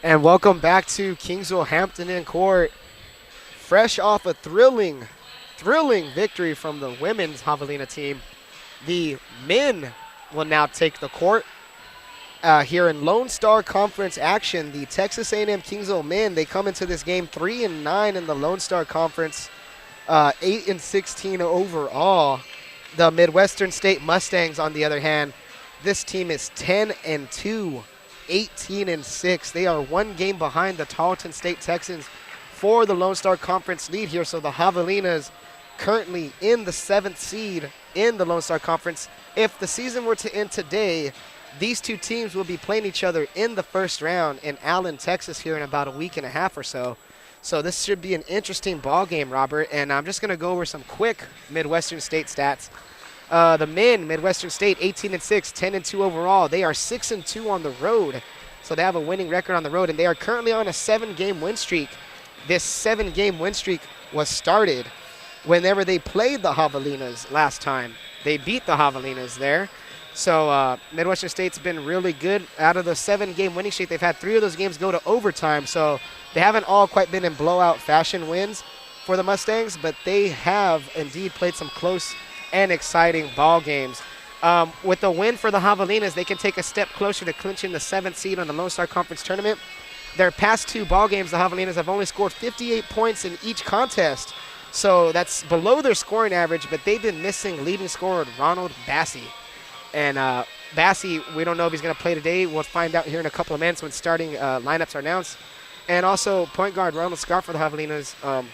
And welcome back to Kingsville Hampton in court. Fresh off a thrilling victory from the women's Javelina team. The men will now take the court. Here in Lone Star Conference action, the Texas A&M Kingsville men, they come into this game 3-9 in the Lone Star Conference, 8-16 overall. The Midwestern State Mustangs, on the other hand, this team is 10-2. 18-6. They are one game behind the Tarleton State Texans for the Lone Star Conference lead here. So the Javelinas currently in the 7th seed in the Lone Star Conference. If the season were to end today, these two teams will be playing each other in the first round in Allen, Texas here in about a week and a half or so. So this should be an interesting ball game, Robert. And I'm just going to go over some quick Midwestern State stats. The men, Midwestern State, 18-6, 10-2 overall. They are 6-2 on the road, so they have a winning record on the road, and they are currently on a 7-game win streak. This 7-game win streak was started whenever they played the Javelinas last time. They beat the Javelinas there. So Midwestern State's been really good. Out of the 7-game winning streak, they've had 3 of those games go to overtime, so they haven't all quite been in blowout fashion wins for the Mustangs, but they have indeed played some close and exciting ball games. With the win for the Javelinas, they can take a step closer to clinching the 7th seed on the Lone Star Conference tournament. Their past 2 ball games, the Javelinas have only scored 58 points in each contest, so that's below their scoring average, but they've been missing leading scorer Ronald Bassey. And Bassey, we don't know if he's going to play today. We'll find out here in a couple of minutes when starting lineups are announced. And also point guard Ronald Scott for the Javelinas,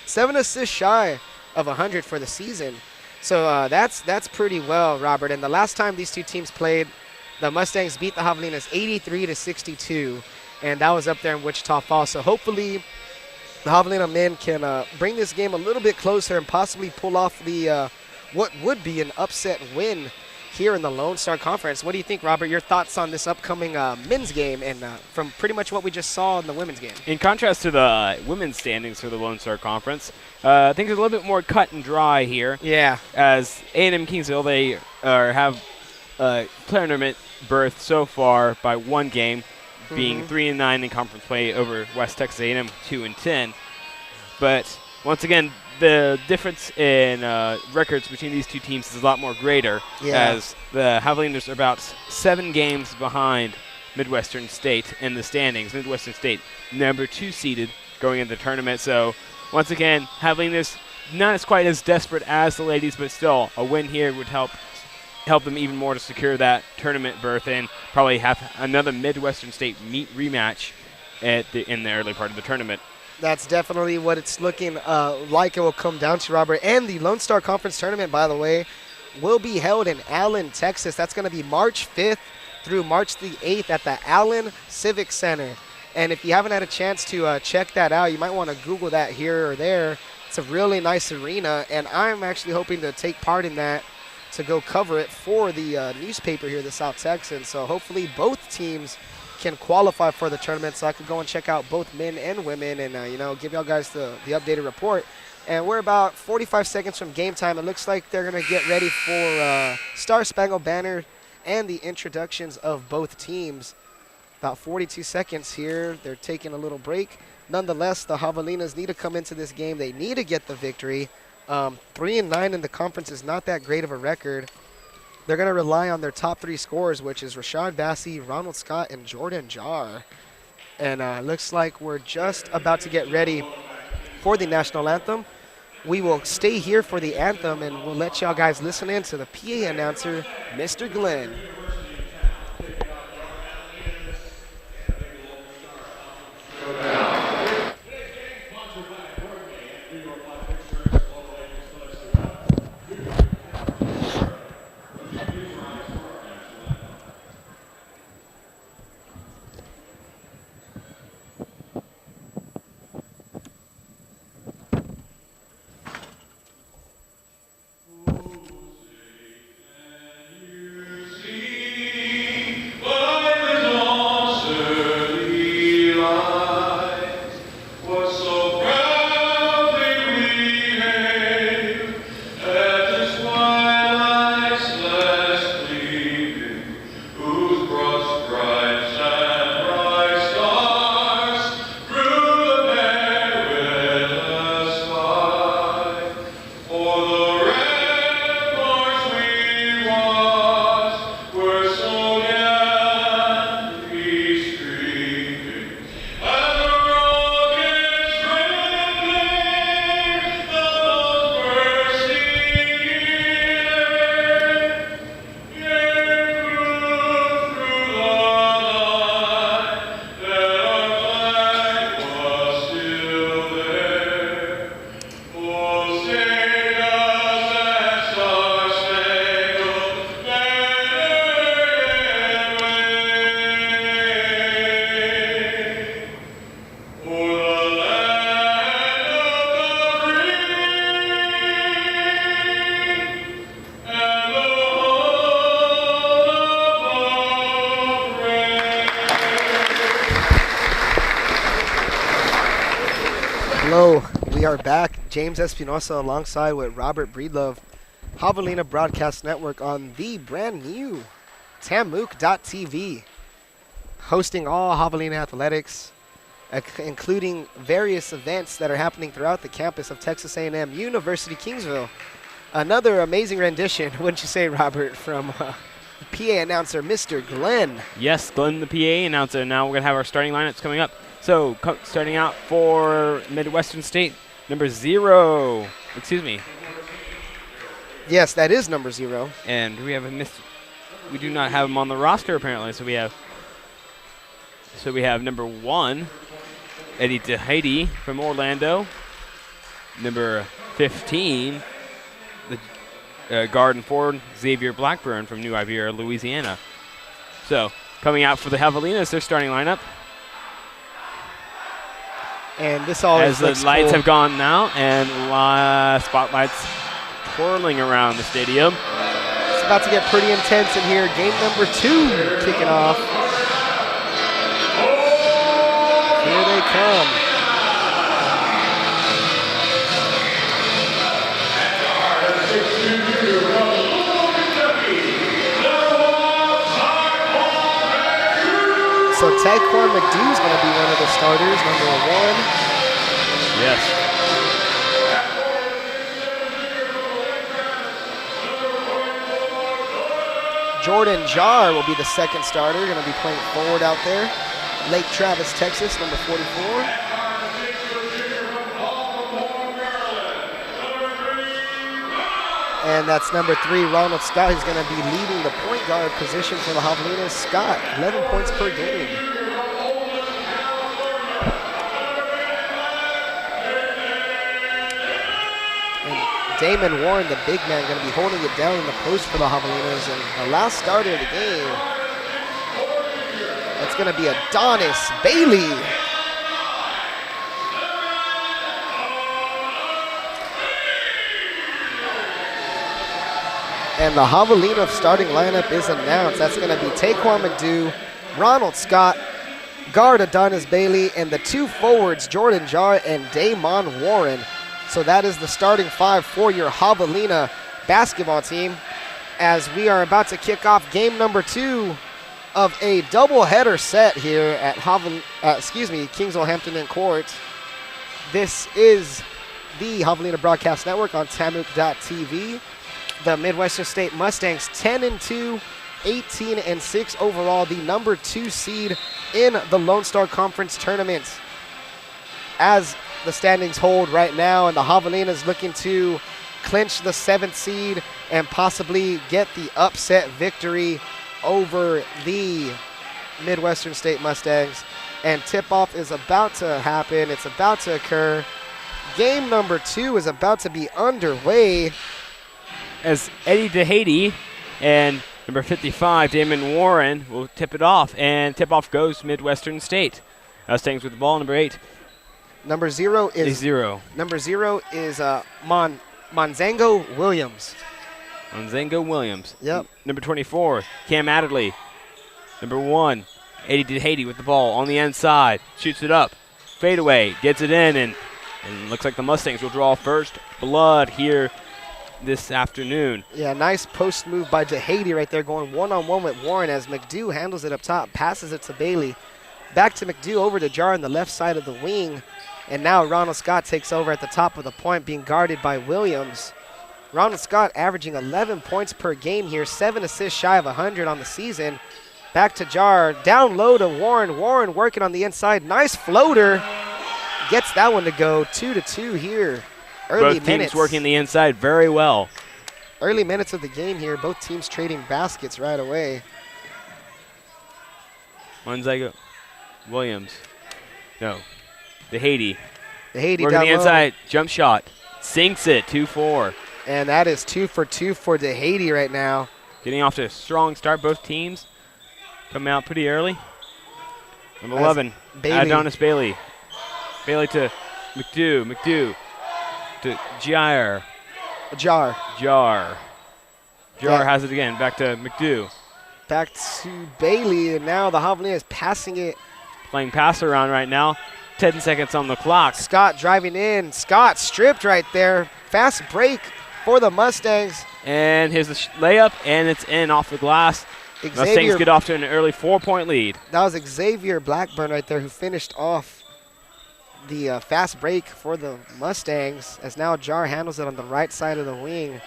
7 assists shy of 100 for the season. So that's pretty well, Robert. And the last time these two teams played, the Mustangs beat the Javelinas 83-62, and that was up there in Wichita Falls. So hopefully the Javelina men can bring this game a little bit closer and possibly pull off the what would be an upset win here in the Lone Star Conference. What do you think, Robert? Your thoughts on this upcoming men's game and from pretty much what we just saw in the women's game? In contrast to the women's standings for the Lone Star Conference, I think it's a little bit more cut and dry here. Yeah. As A&M Kingsville, they have tournament berth so far by 1 game, being 3-9 in conference play over West Texas A&M 2-10. But once again, the difference in records between these two teams is a lot more greater, as the Javelinas are about 7 games behind Midwestern State in the standings. Midwestern State number 2 seeded going into the tournament. So once again, Javelinas not as quite as desperate as the ladies, but still a win here would help them even more to secure that tournament berth and probably have another Midwestern State rematch in the early part of the tournament. That's definitely what it's looking like it will come down to, Robert. And the Lone Star Conference tournament, by the way, will be held in Allen, Texas. That's going to be March 5th through March the 8th at the Allen Civic Center. And if you haven't had a chance to check that out, you might want to Google that here or there. It's a really nice arena, and I'm actually hoping to take part in that to go cover it for the newspaper here, the South Texan. So hopefully both teams can qualify for the tournament, so I could go and check out both men and women and, give y'all guys the updated report. And we're about 45 seconds from game time. It looks like they're going to get ready for Star Spangled Banner and the introductions of both teams. About 42 seconds here. They're taking a little break. Nonetheless, the Javelinas need to come into this game. They need to get the victory. 3-9 in the conference is not that great of a record. They're going to rely on their top 3 scorers, which is Rashad Bassey, Ronald Scott, and Jordan Jarr. And looks like we're just about to get ready for the national anthem. We will stay here for the anthem, and we'll let y'all guys listen in to the PA announcer, Mr. Glenn. See Hello, we are back. James Espinosa alongside with Robert Breedlove, Javelina Broadcast Network on the brand new TAMUK.TV, hosting all Javelina athletics, including various events that are happening throughout the campus of Texas A&M University Kingsville. Another amazing rendition, wouldn't you say, Robert, from PA announcer Mr. Glenn. Yes, Glenn, the PA announcer. Now we're going to have our starting lineups coming up. So, starting out for Midwestern State, number 0. Excuse me. Yes, that is number 0. And we have we do not have him on the roster apparently. So we have number 1, Eddie DeHady from Orlando. Number 15, the guard and forward, Xavier Blackburn from New Iberia, Louisiana. So, coming out for the Javelinas, their starting lineup. And this all as the lights cool. have gone now, and spotlights twirling around the stadium. It's about to get pretty intense in here. Game number 2 kicking off. Here they come. So Taekwon McDew is going to be one of the starters, number 1. Yes. Jordan Jar will be the second starter, going to be playing forward out there. Lake Travis, Texas, number 44. And that's number 3, Ronald Scott, who's going to be leading the point guard position for the Javelinas. Scott, 11 points per game. And Damon Warren, the big man, going to be holding it down in the post for the Javelinas. And the last starter of the game, that's going to be Adonis Bailey. And the Javelina starting lineup is announced. That's going to be Taekwon McDew, Ronald Scott, guard Adonis Bailey, and the 2 forwards, Jordan Jar and Damon Warren. So that is the starting 5 for your Javelina basketball team, as we are about to kick off game number 2 of a doubleheader set here at Kingsville Hampton Inn Court. This is the Javelina Broadcast Network on TAMUK.TV. The Midwestern State Mustangs 10-2, 18-6 overall, the number 2 seed in the Lone Star Conference tournament. As the standings hold right now, and the Javelinas looking to clinch the 7th seed and possibly get the upset victory over the Midwestern State Mustangs. And tip-off is about to happen. It's about to occur. Game number 2 is about to be underway, as Eddie DeHady and number 55, Damon Warren, will tip it off. And tip-off goes Midwestern State. Mustangs with the ball, number 8. Number 0 is Number 0 is Monzango Williams. Monzango Williams. Yep. Number 24, Cam Adderley. Number 1, Eddie DeHady with the ball on the inside. Shoots it up. Fadeaway. Gets it in, and looks like the Mustangs will draw first blood here this afternoon. Yeah, nice post move by DeHady right there, going one-on-one with Warren as McDew handles it up top, passes it to Bailey. Back to McDew, over to Jar on the left side of the wing. And now Ronald Scott takes over at the top of the point, being guarded by Williams. Ronald Scott averaging 11 points per game here, 7 assists shy of 100 on the season. Back to Jar, down low to Warren. Warren working on the inside, nice floater. Gets that one to go, 2-2 here. Both teams working the inside very well. Early minutes of the game here, both teams trading baskets right away. Monzago Williams. No. DeHady. DeHady working down the low. inside, jump shot. Sinks it, 2-4. And that is 2 for 2 for DeHady right now. Getting off to a strong start, both teams. Coming out pretty early. Number 11, Bailey. Adonis Bailey. Bailey to McDew. McDew to Jar. Jar has it again. Back to McDew. Back to Bailey, and now the Javelina is passing it. Playing pass around right now. 10 seconds on the clock. Scott driving in. Scott stripped right there. Fast break for the Mustangs. And here's the layup, and it's in off the glass. Mustangs get off to an early 4-point lead. That was Xavier Blackburn right there who finished off the fast break for the Mustangs, as now Jar handles it on the right side of the wing,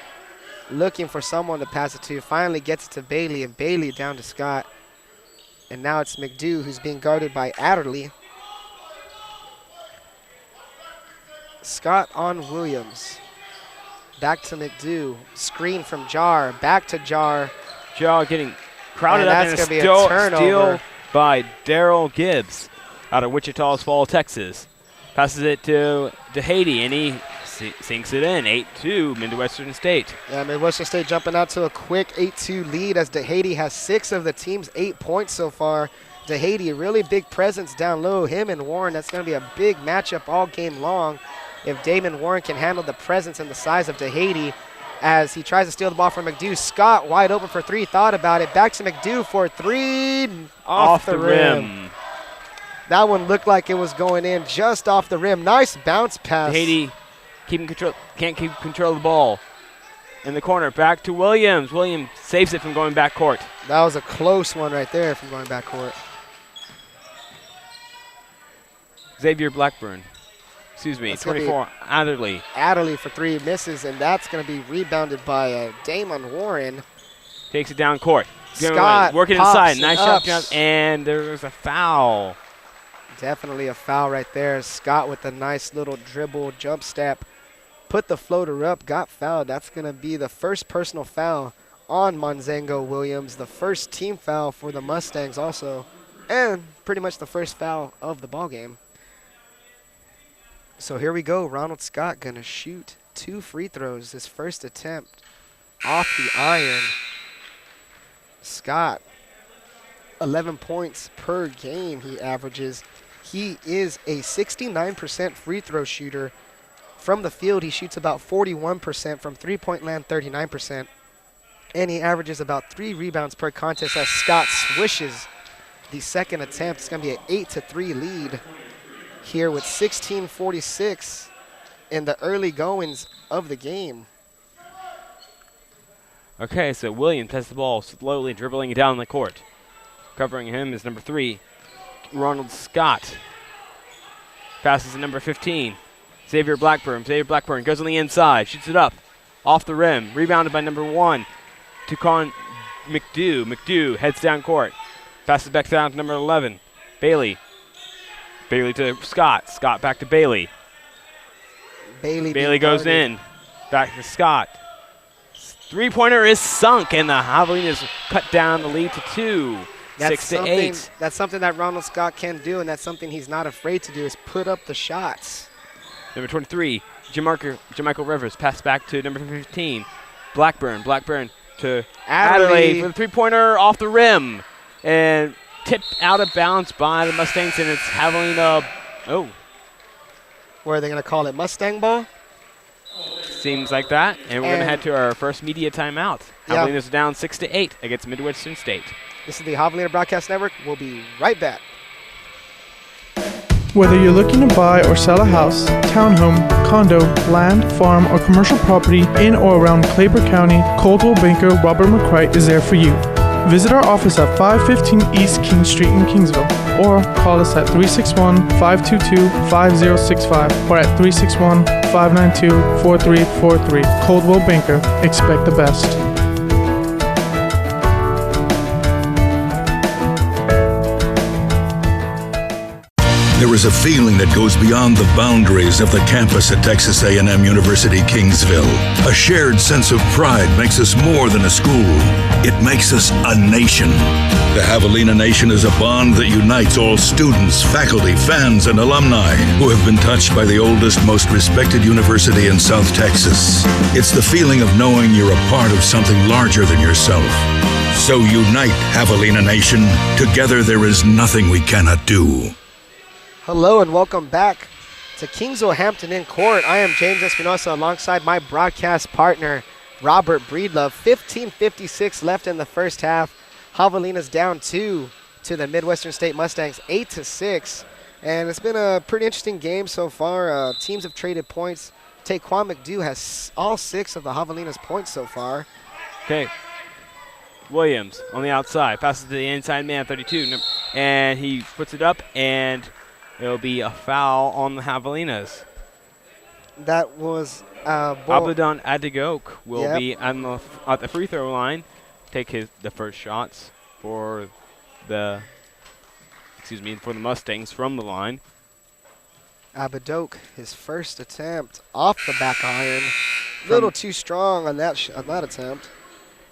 looking for someone to pass it to. Finally gets it to Bailey, and Bailey down to Scott. And now it's McDew who's being guarded by Adderley. Scott on Williams. Back to McDew. Screen from Jar. Back to Jar. Jar getting crowded up, and that's going to be a turnover. Steal by Daryl Gibbs out of Wichita's Fall, Texas. Passes it to DeHady, and he sinks it in. 8-2 Midwestern State. Yeah, Midwestern State jumping out to a quick 8-2 lead, as DeHady has 6 of the team's 8 points so far. DeHady, a really big presence down low. Him and Warren, that's going to be a big matchup all game long. If Damon Warren can handle the presence and the size of DeHady, as he tries to steal the ball from McDew. Scott wide open for 3, thought about it. Back to McDew for 3, off the rim. That one looked like it was going in just off the rim. Nice bounce pass. DeHady can't keep control of the ball. In the corner, back to Williams. Williams saves it from going back court. That was a close one right there from going back court. Xavier Blackburn. Excuse me, 24, Adderley. Adderley for 3, misses, and that's going to be rebounded by Damon Warren. Takes it down court. Scott working inside. Nice shot, and there's a foul. Definitely a foul right there. Scott with a nice little dribble, jump step, put the floater up, got fouled. That's going to be the first personal foul on Monzengo Williams, the first team foul for the Mustangs also, and pretty much the first foul of the ball game. So here we go. Ronald Scott going to shoot 2 free throws. His first attempt off the iron. Scott, 11 points per game he averages. He is a 69% free throw shooter. From the field, he shoots about 41%. From three-point land, 39%. And he averages about 3 rebounds per contest as Scott swishes the second attempt. It's going to be an 8-3 lead here with 16:46 in the early goings of the game. Okay, so Williams has the ball, slowly dribbling it down the court. Covering him is number 3, Ronald Scott. Passes to number 15, Xavier Blackburn. Xavier Blackburn goes on the inside, shoots it up, off the rim, rebounded by number 1, Tucon McDew. McDew heads down court, passes back down to number 11, Bailey. Bailey to Scott. Scott back to Bailey. Bailey goes in. Back to Scott. 3-pointer is sunk, and the Javelinas cut down the lead to 2. 6-8. That's something that Ronald Scott can do, and that's something he's not afraid to do, is put up the shots. Number 23, Jermichael Rivers. Pass back to number 15, Blackburn. Blackburn to Adderley for the 3-pointer off the rim. And tipped out of bounds by the Mustangs, and it's Javelina. Oh. What are they going to call it, Mustang ball? Seems like that. And we're going to head to our first media timeout. Javelinas down 6-8 against Midwestern State. This is the Javelina Broadcast Network. We'll be right back. Whether you're looking to buy or sell a house, townhome, condo, land, farm, or commercial property in or around Claper County, Coldwell Banker Robert McCright is there for you. Visit our office at 515 East King Street in Kingsville, or call us at 361-522-5065 or at 361-592-4343. Coldwell Banker, expect the best. There is a feeling that goes beyond the boundaries of the campus at Texas A&M University Kingsville. A shared sense of pride makes us more than a school. It makes us a nation. The Javelina Nation is a bond that unites all students, faculty, fans, and alumni who have been touched by the oldest, most respected university in South Texas. It's the feeling of knowing you're a part of something larger than yourself. So unite, Javelina Nation. Together there is nothing we cannot do. Hello and welcome back to Kingsville Hampton in court. I am James Espinosa alongside my broadcast partner, Robert Breedlove. 15:56 left in the first half. Javelinas down 2 to the Midwestern State Mustangs, 8-6. And it's been a pretty interesting game so far. Teams have traded points. Taquan McDew has all 6 of the Javelinas points so far. Okay. Williams on the outside. Passes to the inside man, 32. And he puts it up, and it'll be a foul on the Javelinas. That was Abadon Adigok will be at the free throw line, take the first shots for the Mustangs from the line. Abadok, his first attempt off the back iron. A little too strong on that attempt.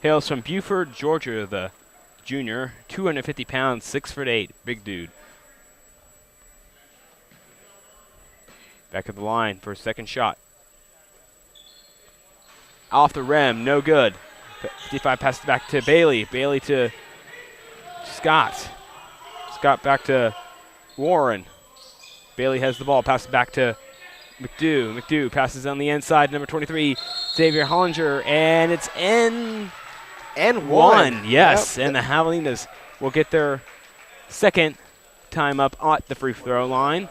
Hails from Buford, Georgia, the junior, 250 pounds, 6'8", big dude. Back at the line for a second shot. Off the rim, no good. 55 passes back to Bailey. Bailey to Scott. Scott back to Warren. Bailey has the ball, passes back to McDew. McDew passes on the inside, number 23, Xavier Hollinger, and it's in. And one. Yes, and the Javelinas will get their second time up at the free throw line.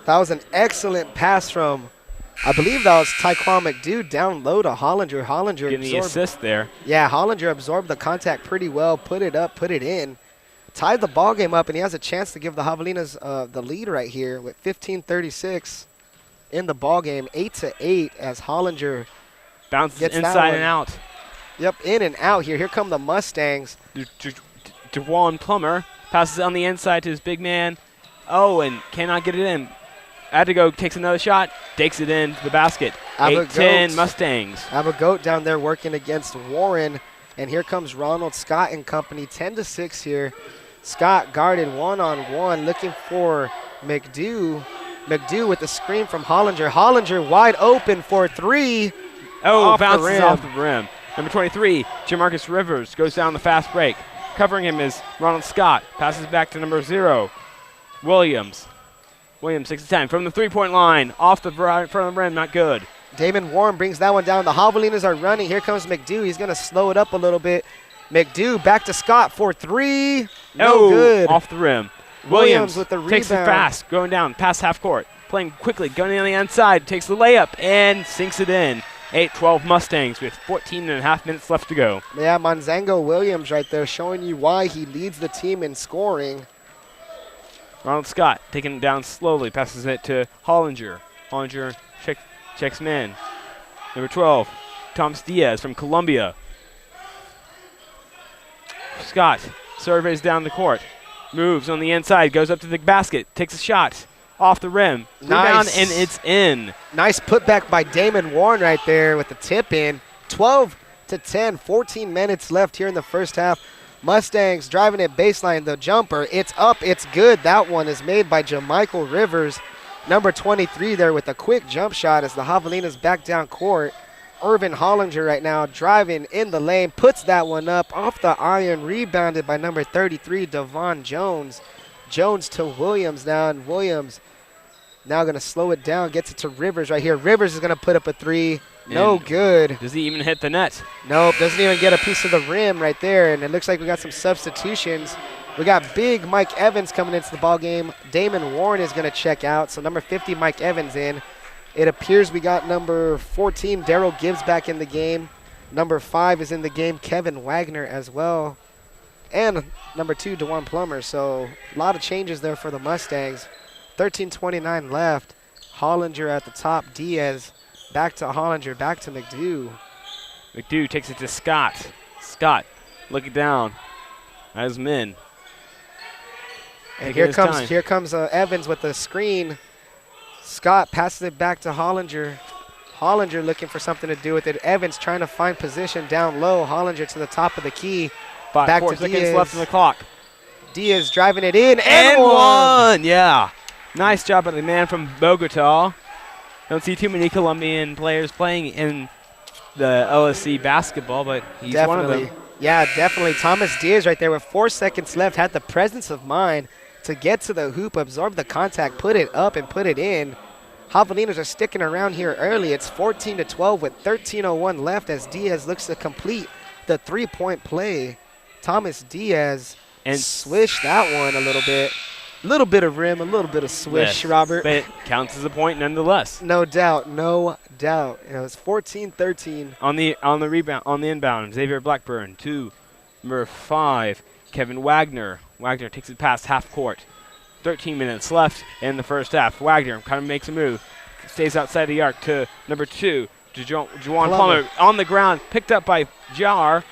That was an excellent pass from, I believe that was Taquan McDew down low to Hollinger. Hollinger getting the assist there. Yeah, Hollinger absorbed the contact pretty well, put it up, put it in. Tied the ball game up, and he has a chance to give the Javelinas the lead right here with 15:36 in the ball game, 8-8 as Hollinger bounces gets inside and out. Yep, in and out here. Here come the Mustangs. DeJuan Plummer passes on the inside to his big man. Oh, and cannot get it in. Adigo takes another shot, takes it into the basket. 8-10 Mustangs. Abagoat down there working against Warren, and here comes Ronald Scott and company, 10-6 here. Scott guarded one-on-one, looking for McDew. McDew with the screen from Hollinger. Hollinger wide open for 3. Oh, bounces off the rim. Number 23, Jamarcus Rivers, goes down the fast break. Covering him is Ronald Scott. Passes back to number 0, Williams. Williams takes the time from the three-point line. Off the front of the rim, not good. Damon Warren brings that one down. The Javelinas are running. Here comes McDew. He's going to slow it up a little bit. McDew back to Scott for 3. No good. Off the rim. Williams with the rebound. Takes it fast, going down past half court. Playing quickly, going on the inside. Takes the layup and sinks it in. 8-12 Mustangs with 14.5 minutes left to go. Yeah, Monzango Williams right there showing you why he leads the team in scoring. Ronald Scott taking it down slowly, passes it to Hollinger. Hollinger checks man. Number 12, Thomas Diaz from Columbia. Scott surveys down the court, moves on the inside, goes up to the basket, takes a shot off the rim. Rebound, and it's in. Nice putback by Damon Warren right there with the tip in. 12-10, 14 minutes left here in the first half. Mustangs driving it baseline, the jumper. It's up, it's good. That one is made by Jamichael Rivers, number 23 there with a quick jump shot as the Javelinas back down court. Irvin Hollinger right now driving in the lane, puts that one up off the iron, rebounded by number 33, Devon Jones. Jones to Williams now, and Williams now going to slow it down, gets it to Rivers right here. Rivers is going to put up a 3. No good. Does he even hit the net? Nope, doesn't even get a piece of the rim right there, and it looks like we got some substitutions. We got big Mike Evans coming into the ball game. Damon Warren is going to check out, so number 50, Mike Evans in. It appears we got number 14, Daryl Gibbs back in the game. Number 5 is in the game, Kevin Wagner as well. And number 2, DeJuan Plummer. So a lot of changes there for the Mustangs. 13:29 left. Hollinger at the top, Diaz. Back to Hollinger, back to McDew. McDew takes it to Scott. Scott looking down at his men. And here comes Evans with the screen. Scott passes it back to Hollinger. Hollinger looking for something to do with it. Evans trying to find position down low. Hollinger to the top of the key. Back 4 to seconds Diaz. left on the clock. Diaz driving it in and one. Yeah. Nice job by the man from Bogota. Don't see too many Colombian players playing in the LSC basketball, but he's one of them. Yeah, definitely. Thomas Diaz right there with 4 seconds left had the presence of mind to get to the hoop, absorb the contact, put it up, and put it in. Javelinas are sticking around here early. It's 14-12 with 13:01 left as Diaz looks to complete the three-point play. Thomas Diaz and swished that one a little bit. Little bit of rim, a little bit of swish, Yes, Robert. But it counts as a point nonetheless. No doubt, no doubt. You know, it's 14-13. On the rebound, on the inbound, Xavier Blackburn to number 5, Kevin Wagner. Wagner takes it past half court. 13 minutes left in the first half. Wagner kind of makes a move, stays outside the arc to number 2, Juwan Plummer on the ground, picked up by Jar.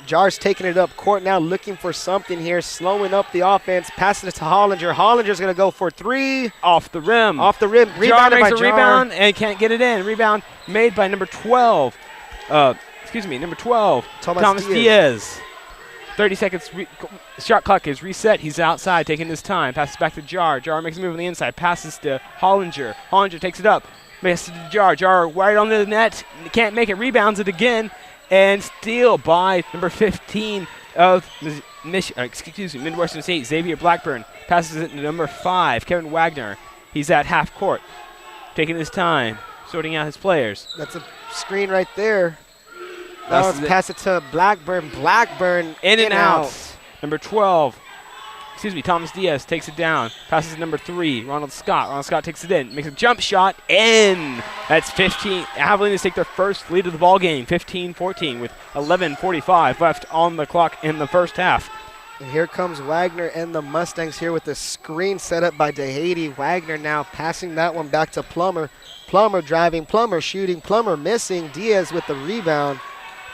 Jar's taking it up court now, looking for something here, slowing up the offense, passing it to Hollinger. Hollinger's going to go for 3. Off the rim. Off the rim. Jar Rebounded makes by a Jar. rebound and can't get it in. Rebound made by number 12. Number 12. Thomas Diaz. 30 seconds. Shot clock is reset. He's outside, taking his time. Passes back to Jar. Jar makes a move on the inside. Passes to Hollinger. Hollinger takes it up. Passes to Jar. Jar right on the net. Can't make it. Rebounds it again. And steal by number 15 of Midwestern State, Xavier Blackburn. Passes it to number 5, Kevin Wagner. He's at half court, taking his time, sorting out his players. That's a screen right there. Now let's pass it to Blackburn. Blackburn in and out. Number 12. Thomas Diaz takes it down. Passes to number 3, Ronald Scott. Ronald Scott takes it in. Makes a jump shot. In. That's 15. Javelinas take their first lead of the ball game, 15-14, with 11:45 left on the clock in the first half. And here comes Wagner and the Mustangs here with the screen set up by DeHady. Wagner now passing that one back to Plummer. Plummer driving. Plummer shooting. Plummer missing. Diaz with the rebound.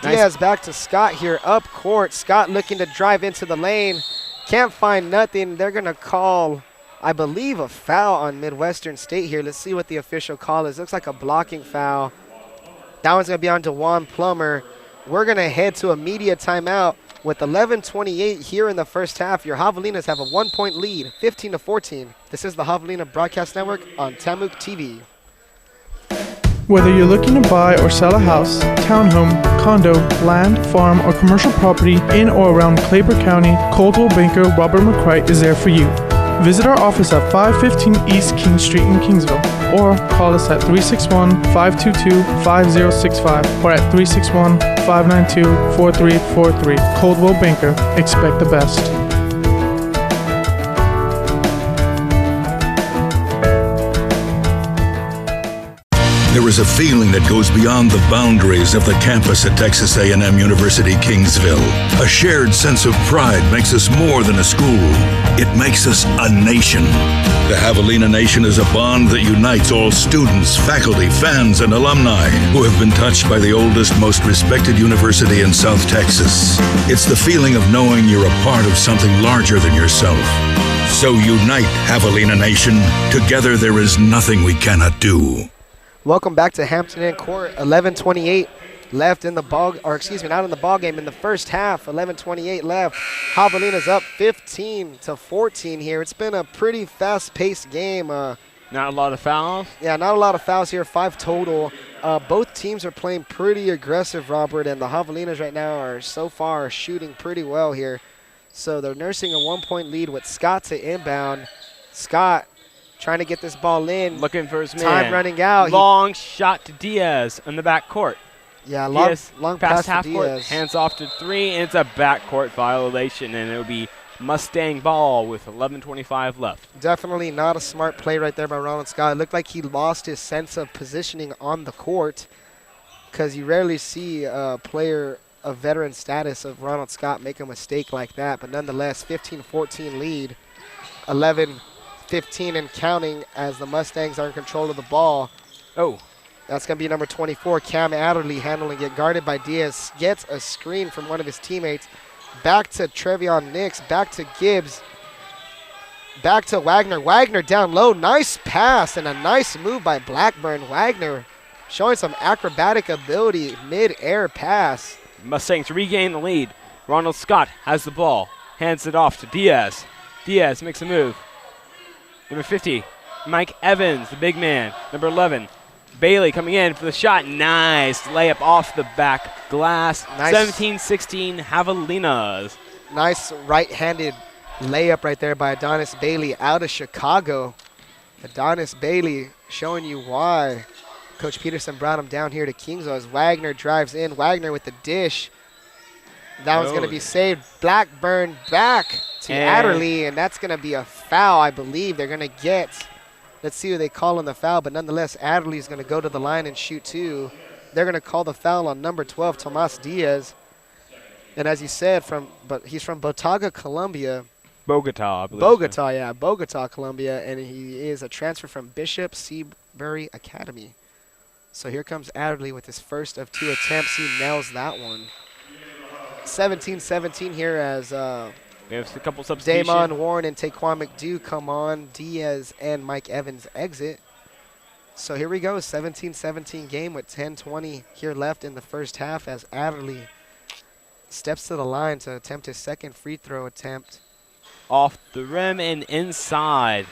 Nice. Diaz back to Scott here up court. Scott looking to drive into the lane. Can't find nothing. They're going to call, I believe, a foul on Midwestern State here. Let's see what the official call is. Looks like a blocking foul. That one's going to be on Juwan Plummer. We're going to head to a media timeout with 11:28 here in the first half. Your Javelinas have a 1-point lead, 15-14. This is the Javelina Broadcast Network on TAMUK TV. Whether you're looking to buy or sell a house, townhome, condo, land, farm, or commercial property in or around Claper County, Coldwell Banker Robert McCright is there for you. Visit our office at 515 East King Street in Kingsville, or call us at 361-522-5065 or at 361-592-4343. Coldwell Banker, expect the best. There is a feeling that goes beyond the boundaries of the campus at Texas A&M University Kingsville. A shared sense of pride makes us more than a school. It makes us a nation. The Javelina Nation is a bond that unites all students, faculty, fans, and alumni who have been touched by the oldest, most respected university in South Texas. It's the feeling of knowing you're a part of something larger than yourself. So unite, Javelina Nation. Together there is nothing we cannot do. Welcome back to Hampton Inn Court. 11:28 left in the ball, or excuse me, not in the ball game, in the first half. 11:28 left. Javelinas up 15-14 here. It's been a pretty fast-paced game. Not a lot of fouls. Yeah, not a lot of fouls here. 5 total. Both teams are playing pretty aggressive, Robert, and the Javelinas right now are so far shooting pretty well here. So they're nursing a 1-point lead with Scott to inbound. Scott trying to get this ball in. Looking for his man. Time running out. Long shot to Diaz in the back court. Yeah, long past pass half to court. Diaz. Hands off to 3, and it's a backcourt violation, and it'll be Mustang ball with 11:25 left. Definitely not a smart play right there by Ronald Scott. It looked like he lost his sense of positioning on the court, because you rarely see a player of veteran status of Ronald Scott make a mistake like that. But nonetheless, 15-14 lead, 11-15 and counting as the Mustangs are in control of the ball. Oh. That's going to be number 24, Cam Adderley, handling it, guarded by Diaz. Gets a screen from one of his teammates. Back to Trevion Nix, back to Gibbs, back to Wagner. Wagner down low, nice pass and a nice move by Blackburn. Wagner showing some acrobatic ability, mid-air pass. Mustangs regain the lead. Ronald Scott has the ball, hands it off to Diaz. Diaz makes a move. Number 50, Mike Evans, the big man. Number 11, Bailey coming in for the shot. Nice layup off the back glass. Nice. 17-16 Javelinas. Nice right-handed layup right there by Adonis Bailey out of Chicago. Adonis Bailey showing you why Coach Peterson brought him down here to Kingsville as Wagner drives in. Wagner with the dish. That one's going to be saved. Blackburn back to Adderley, and that's going to be a foul, I believe. They're going to get, let's see who they call on the foul, but nonetheless, Adderley's going to go to the line and shoot 2. They're going to call the foul on number 12, Tomas Diaz. And as you said, but he's from Bogotá, Colombia. Bogotá, I believe. Bogotá, yeah, Bogotá, Colombia, and he is a transfer from Bishop Seabury Academy. So here comes Adderley with his first of 2 attempts. He nails that one. 17-17 here as we have a couple substitutions. Damon Warren and Taquan McDew come on. Diaz and Mike Evans exit. So here we go, 17-17 game with 10:20 here left in the first half as Adderley steps to the line to attempt his second free throw attempt. Off the rim and inside.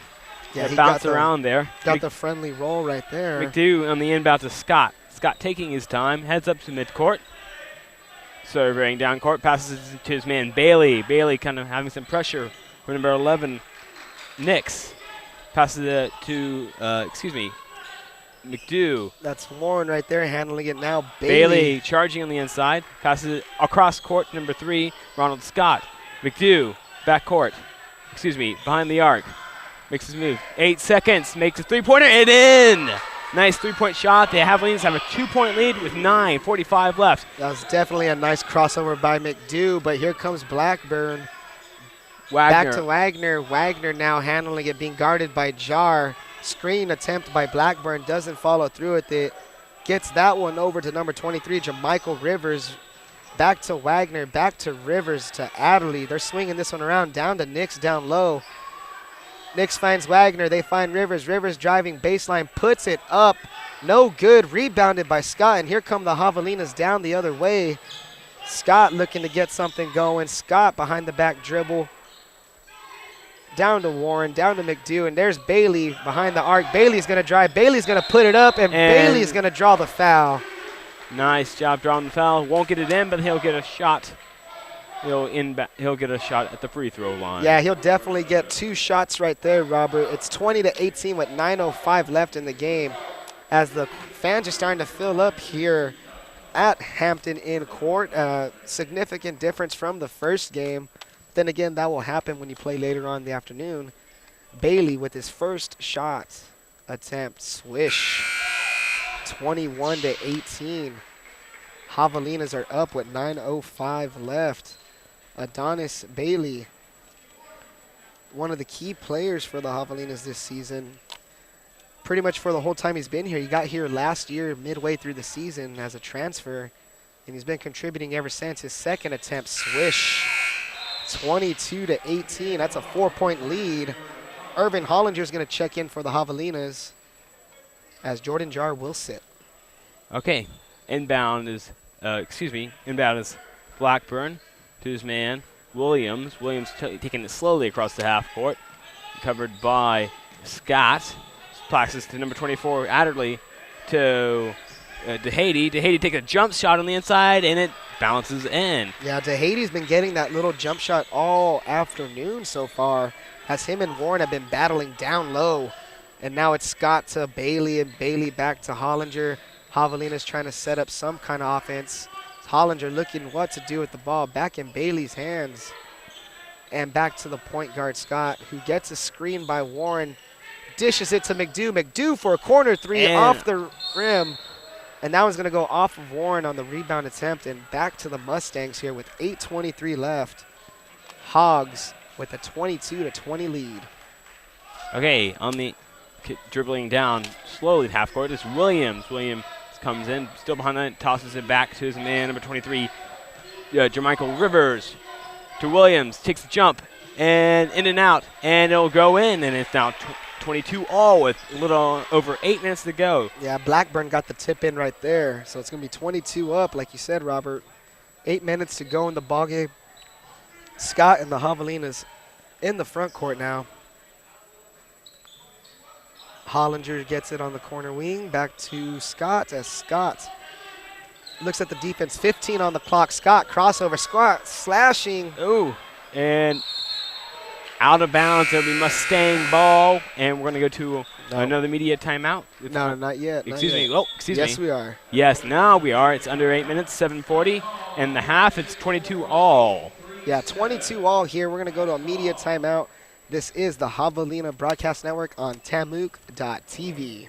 Yeah, he bounce around there. Got the friendly roll right there. McDew on the inbound to Scott. Scott taking his time, heads up to midcourt. Surveying down court, passes it to his man Bailey. Bailey kind of having some pressure for number 11, Nix. Passes it to, McDew. That's Warren right there handling it now. Bailey charging on the inside. Passes it across court to number 3, Ronald Scott. McDew, back court. Behind the arc. Makes his move. 8 seconds. Makes a three-pointer and in. Nice three-point shot. The Javelinas have a 2-point lead with 9:45 left. That was definitely a nice crossover by McDew, but here comes Blackburn. Wagner. Back to Wagner. Wagner now handling it, being guarded by Jar. Screen attempt by Blackburn, doesn't follow through with it. Gets that one over to number 23, Jamichael Rivers. Back to Wagner, back to Rivers, to Adderley. They're swinging this one around, down to Nix, down low. Nix finds Wagner, they find Rivers. Rivers driving baseline, puts it up. No good, rebounded by Scott, and here come the Javelinas down the other way. Scott looking to get something going. Scott behind the back dribble. Down to Warren, down to McDew, and there's Bailey behind the arc. Bailey's going to drive, Bailey's going to put it up, and Bailey's going to draw the foul. Nice job drawing the foul. Won't get it in, but he'll get a shot. He'll get a shot at the free throw line. Yeah, he'll definitely get 2 shots right there, Robert. It's 20-18 with 9:05 left in the game as the fans are starting to fill up here at Hampton Inn Court. Significant difference from the first game. Then again, that will happen when you play later on in the afternoon. Bailey with his first shot attempt. Swish. 21-18. Javelinas are up with 9:05 left. Adonis Bailey, one of the key players for the Javelinas this season. Pretty much for the whole time he's been here. He got here last year midway through the season as a transfer, and he's been contributing ever since. His second attempt, swish. 22-18. That's a 4-point lead. Irvin Hollinger is going to check in for the Javelinas as Jordan Jar will sit. Okay. Inbound is Blackburn to his man, Williams. Williams taking it slowly across the half court. Covered by Scott. Passes to number 24, Adderley, to DeHady. DeHady takes a jump shot on the inside, and it bounces in. Yeah, DeHady's been getting that little jump shot all afternoon so far, as him and Warren have been battling down low. And now it's Scott to Bailey, and Bailey back to Hollinger. Javelinas trying to set up some kind of offense. Hollinger looking what to do with the ball. Back in Bailey's hands. And back to the point guard, Scott, who gets a screen by Warren. Dishes it to McDew. McDew for a corner 3 off the rim. And that one's going to go off of Warren on the rebound attempt. And back to the Mustangs here with 8:23 left. Hogs with a 22-20 lead. Okay, on the dribbling down slowly at half court is Williams. Williams comes in, still behind that, tosses it back to his man, number 23, Jermichael Rivers. To Williams, takes the jump, and in and out, and it'll go in, and it's now 22 all with a little over 8 minutes to go. Yeah, Blackburn got the tip in right there, so it's going to be 22 up, like you said, Robert. 8 minutes to go in the ballgame. Scott and the Javelinas in the front court now. Hollinger gets it on the corner wing. Back to Scott as Scott looks at the defense. 15 on the clock. Scott crossover. Scott slashing. Ooh, and out of bounds. It'll be Mustang ball, and we're going to go to another media timeout. No, not yet. Excuse me. Oh, excuse me. Yes, we are. Yes, now we are. It's under 8 minutes, 7:40, and the half. It's 22 all. Yeah, 22 all here. We're going to go to a media timeout. This is the Javelina Broadcast Network on TAMUK.TV.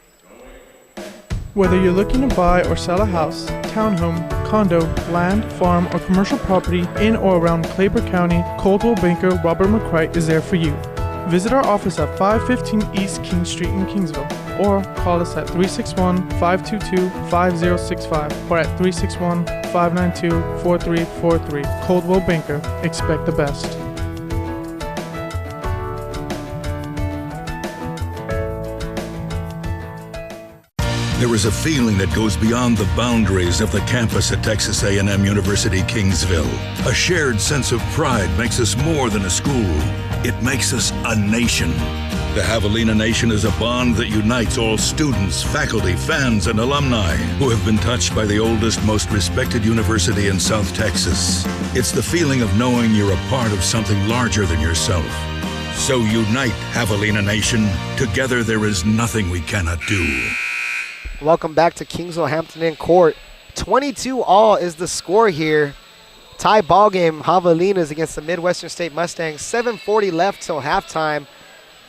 Whether you're looking to buy or sell a house, townhome, condo, land, farm, or commercial property in or around Claper County, Coldwell Banker Robert McCright is there for you. Visit our office at 515 East King Street in Kingsville, or call us at 361-522-5065 or at 361-592-4343. Coldwell Banker, expect the best. There is a feeling that goes beyond the boundaries of the campus at Texas A&M University Kingsville. A shared sense of pride makes us more than a school. It makes us a nation. The Javelina Nation is a bond that unites all students, faculty, fans, and alumni who have been touched by the oldest, most respected university in South Texas. It's the feeling of knowing you're a part of something larger than yourself. So unite, Javelina Nation. Together there is nothing we cannot do. Welcome back to Kingsville Hampton in court. 22 all is the score here. Tie ball game, Javelinas against the Midwestern State Mustangs. 7:40 left till halftime.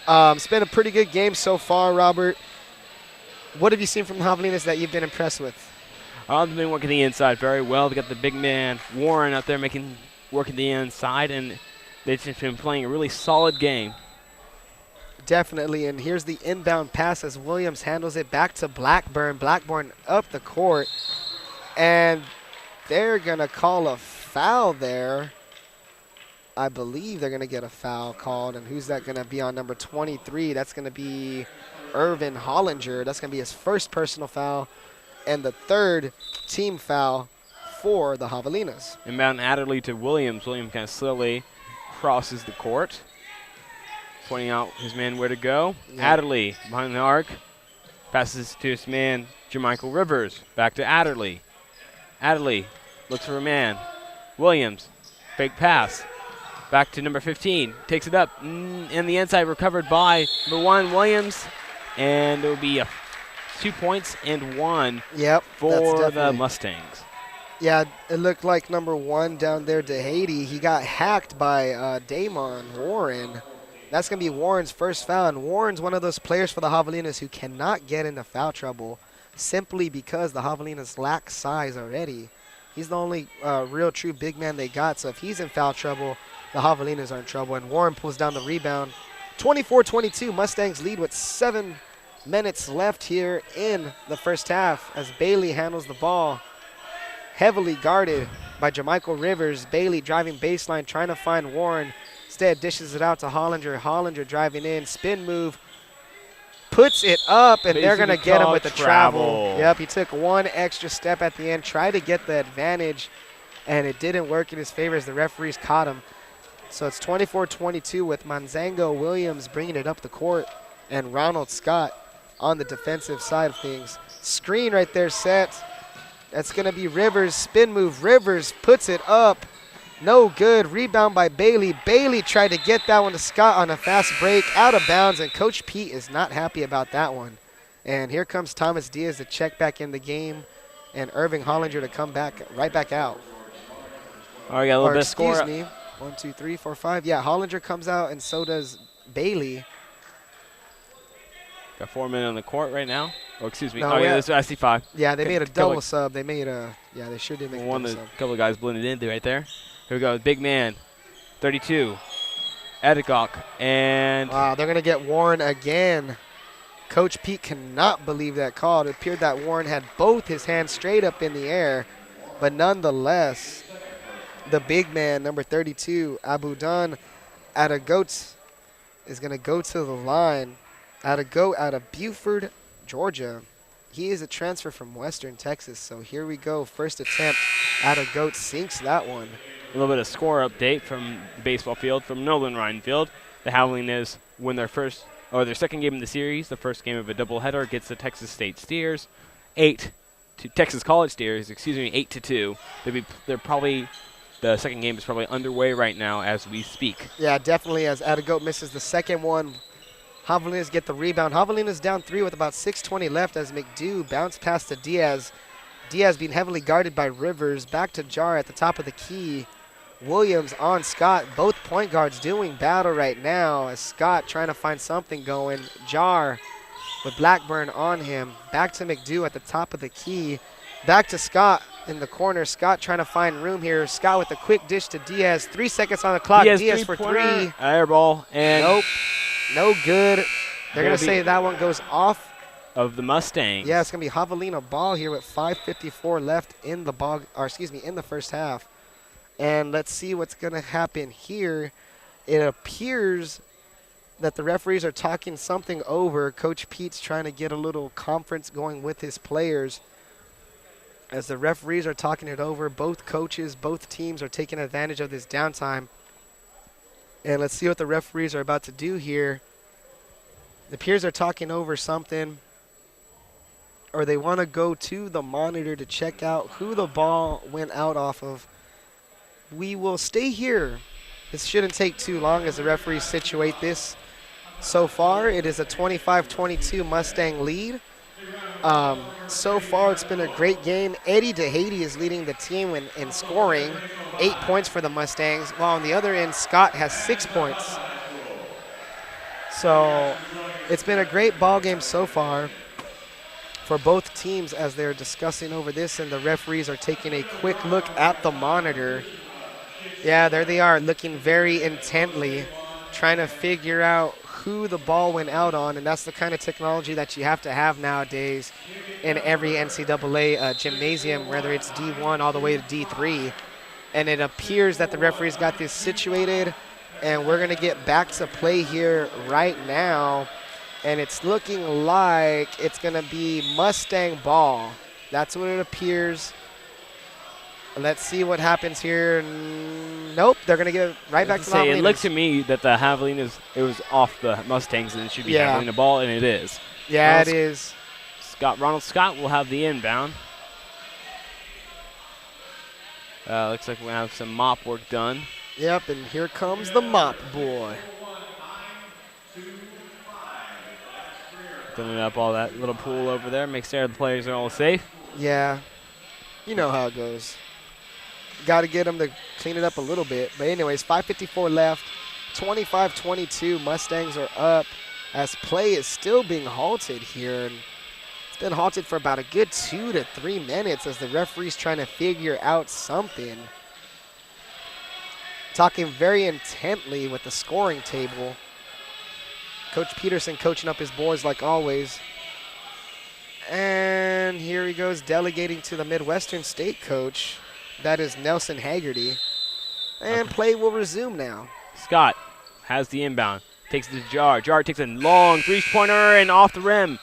It's been a pretty good game so far, Robert. What have you seen from the Javelinas that you've been impressed with? They've been working the inside very well. They got the big man Warren out there working the inside, and they've just been playing a really solid game. Definitely, and here's the inbound pass as Williams handles it back to Blackburn. Blackburn up the court, and they're going to call a foul there. I believe they're going to get a foul called, and who's that going to be on number 23? That's going to be Irvin Hollinger. That's going to be his first personal foul and the third team foul for the Javelinas. Inbound Adderley to Williams. Williams kind of slowly crosses the court, pointing out his man where to go. Yep. Adderley behind the arc. Passes to his man, Jermichael Rivers. Back to Adderley. Adderley looks for a man. Williams, fake pass. Back to number 15. Takes it up. And the inside recovered by number 1, Williams. And it will be 2 points and 1 for the Mustangs. Yeah, it looked like number 1 down there to Haiti. He got hacked by Damon Warren. That's going to be Warren's first foul, and Warren's one of those players for the Javelinas who cannot get into foul trouble simply because the Javelinas lack size already. He's the only real true big man they got, so if he's in foul trouble, the Javelinas are in trouble, and Warren pulls down the rebound. 24-22, Mustangs lead with 7 minutes left here in the first half as Bailey handles the ball, heavily guarded by Jermichael Rivers. Bailey driving baseline, trying to find Warren. Instead, dishes it out to Hollinger. Hollinger driving in, spin move, puts it up, and they're going to get him with the travel. Yep, he took one extra step at the end, tried to get the advantage, and it didn't work in his favor as the referees caught him. So it's 24-22 with Manzango Williams bringing it up the court and Ronald Scott on the defensive side of things. Screen right there set. That's going to be Rivers. Spin move. Rivers puts it up. No good. Rebound by Bailey. Bailey tried to get that one to Scott on a fast break. Out of bounds, and Coach Pete is not happy about that one. And here comes Thomas Diaz to check back in the game and Irving Hollinger to come back right back out. All right, got a little bit of score. Excuse me. 1, 2, 3, 4, 5. Yeah, Hollinger comes out, and so does Bailey. Got 4 men on the court right now. Oh, excuse me. No, oh, yeah, I see 5. Yeah, they made a double sub. They made a, yeah, they sure did make a double sub. A couple of guys blended in right there. Here we go, big man, 32, Edgok, and... Wow, they're going to get Warren again. Coach Pete cannot believe that call. It appeared that Warren had both his hands straight up in the air, but nonetheless, the big man, number 32, Abudan Adagoats, is going to go to the line. Adagoat out of Buford, Georgia. He is a transfer from Western Texas, so here we go. First attempt, Adagoat sinks that one. A little bit of score update from the baseball field from Nolan Ryan Field. The Javelinas win their second game of the series, the first game of a doubleheader against the Texas State Steers, Texas College Steers, 8-2. The second game is probably underway right now as we speak. Yeah, definitely, as Adagoat misses the second one. Javelinas get the rebound. Javelinas down 3 with about 6:20 left as McDew bounced past to Diaz. Diaz being heavily guarded by Rivers. Back to Jar at the top of the key. Williams on Scott. Both point guards doing battle right now as Scott trying to find something going. Jar with Blackburn on him. Back to McDew at the top of the key. Back to Scott in the corner. Scott trying to find room here. Scott with a quick dish to Diaz. 3 seconds on the clock. Diaz for three. Air ball. And nope. No good. They're going to say that one goes off of the Mustangs. Yeah, it's going to be Javelina ball here with 5:54 left in the in the first half. And let's see what's going to happen here. It appears that the referees are talking something over. Coach Pete's trying to get a little conference going with his players. As the referees are talking it over, both coaches, both teams are taking advantage of this downtime. And let's see what the referees are about to do here. It appears they're talking over something, or they want to go to the monitor to check out who the ball went out off of. We will stay here. This shouldn't take too long as the referees situate this. So far, it is a 25-22 Mustang lead. So far, it's been a great game. Eddie DeHady is leading the team in scoring, 8 points for the Mustangs, while on the other end, Scott has 6 points. So it's been a great ball game so far for both teams as they're discussing over this, and the referees are taking a quick look at the monitor. Yeah, there they are, looking very intently, trying to figure out who the ball went out on, and that's the kind of technology that you have to have nowadays in every NCAA gymnasium, whether it's D1 all the way to D3. And it appears that the referees got this situated, and we're going to get back to play here right now. And it's looking like it's going to be Mustang ball. That's what it appears. Let's see what happens here. Nope, they're going to get it right back to the Javelinas. It looked to me that the Javelinas, it was off the Mustangs, and it should be Javelina ball, and it is. Yeah, it is. Ronald Scott will have the inbound. Looks like we'll have some mop work done. Yep, and here comes the mop boy. Filling up all that little pool over there, make sure the players are all safe. Yeah, you know how it goes. Got to get them to clean it up a little bit. But anyways, 5:54 left, 25-22. Mustangs are up as play is still being halted here. And it's been halted for about a good 2 to 3 minutes as the referee's trying to figure out something. Talking very intently with the scoring table. Coach Peterson coaching up his boys like always. And here he goes delegating to the Midwestern State coach. That is Nelson Haggerty. And play will resume now. Scott has the inbound. Takes it to Jar. Jar takes a long three-pointer and off the rim.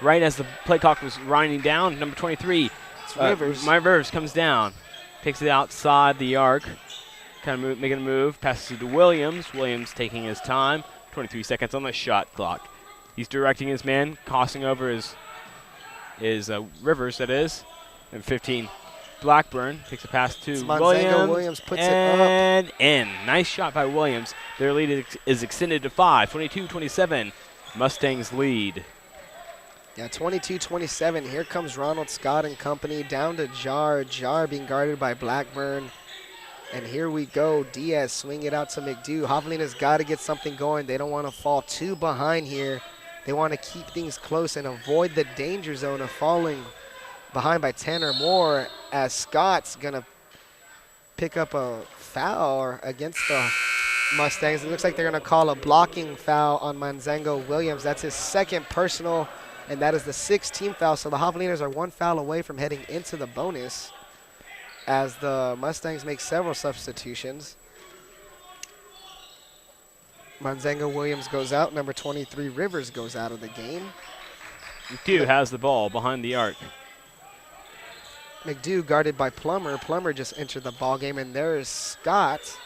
Right as the play clock was winding down, number 23. It's Rivers. Rivers comes down. Takes it outside the arc. Kind of making a move. Passes it to Williams. Williams taking his time. 23 seconds on the shot clock. He's directing his man, crossing over his Rivers, that is. And 15. Blackburn takes a pass to Williams. Williams puts it up. And in. Nice shot by Williams. Their lead is extended to 5. 22-27. Mustangs lead. Yeah, 22-27. Here comes Ronald Scott and company down to Jar. Jar being guarded by Blackburn. And here we go. Diaz swing it out to McDew. Javelina's got to get something going. They don't want to fall too behind here. They want to keep things close and avoid the danger zone of falling behind by 10 or more, as Scott's going to pick up a foul against the Mustangs. It looks like they're going to call a blocking foul on Manzango Williams. That's his second personal, and that is the 6th team foul. So the Javelinas are 1 foul away from heading into the bonus as the Mustangs make several substitutions. Manzango Williams goes out. Number 23, Rivers, goes out of the game. McDew has the ball behind the arc. McDew guarded by Plummer. Plummer just entered the ball game, and there is Scott.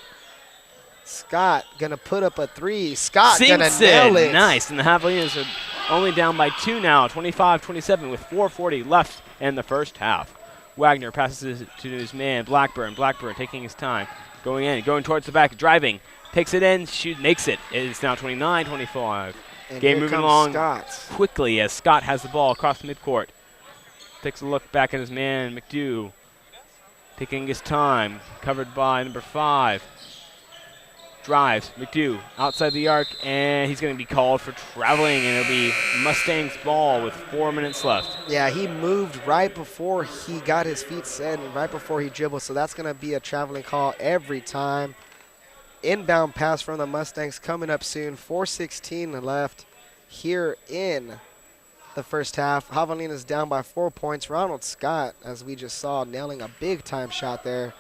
Scott gonna put up a 3. Scott gonna nail it. Nice, and the Javelinas are only down by 2 now, 25-27 with 4:40 left in the first half. Wagner passes it to his man, Blackburn. Blackburn taking his time, going in, going towards the back, driving, takes it in, makes it. It's now 29-25. Game moving along quickly as Scott has the ball across the midcourt. Takes a look back at his man, McDew. taking his time, covered by number 5. Drives, McDew outside the arc, and he's going to be called for traveling, and it'll be Mustangs ball with 4 minutes left. Yeah, he moved right before he got his feet set and right before he dribbled, so that's going to be a traveling call every time. Inbound pass from the Mustangs coming up soon. 4:16 left here in the first half. Javelinas down by 4 points. Ronald Scott, as we just saw, nailing a big-time shot there.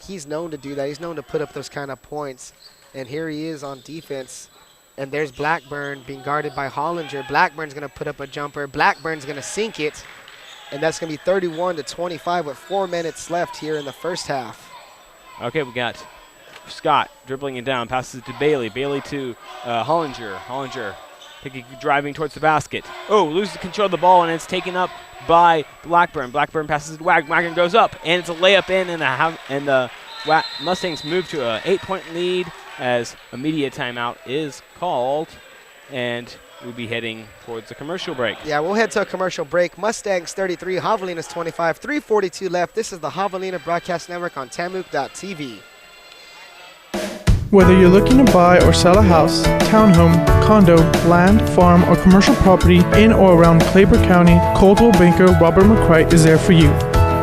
He's known to do that. He's known to put up those kind of points. And here he is on defense. And there's Blackburn being guarded by Hollinger. Blackburn's going to put up a jumper. Blackburn's going to sink it. And that's going to be 31-25 with 4 minutes left here in the first half. Okay, we got Scott dribbling it down, passes it to Bailey. Bailey to Hollinger. Hollinger driving towards the basket. Oh, loses control of the ball, and it's taken up by Blackburn. Blackburn passes it to Wagner. Wagner goes up, and it's a layup in, and the Mustangs move to an 8-point lead as a media timeout is called, and we'll be heading towards the commercial break. Yeah, we'll head to a commercial break. Mustangs 33, Javelinas 25, 3:42 left. This is the Javelina Broadcast Network on TAMUK.TV. Whether you're looking to buy or sell a house, townhome, condo, land, farm, or commercial property in or around Claper County, Coldwell Banker Robert McCright is there for you.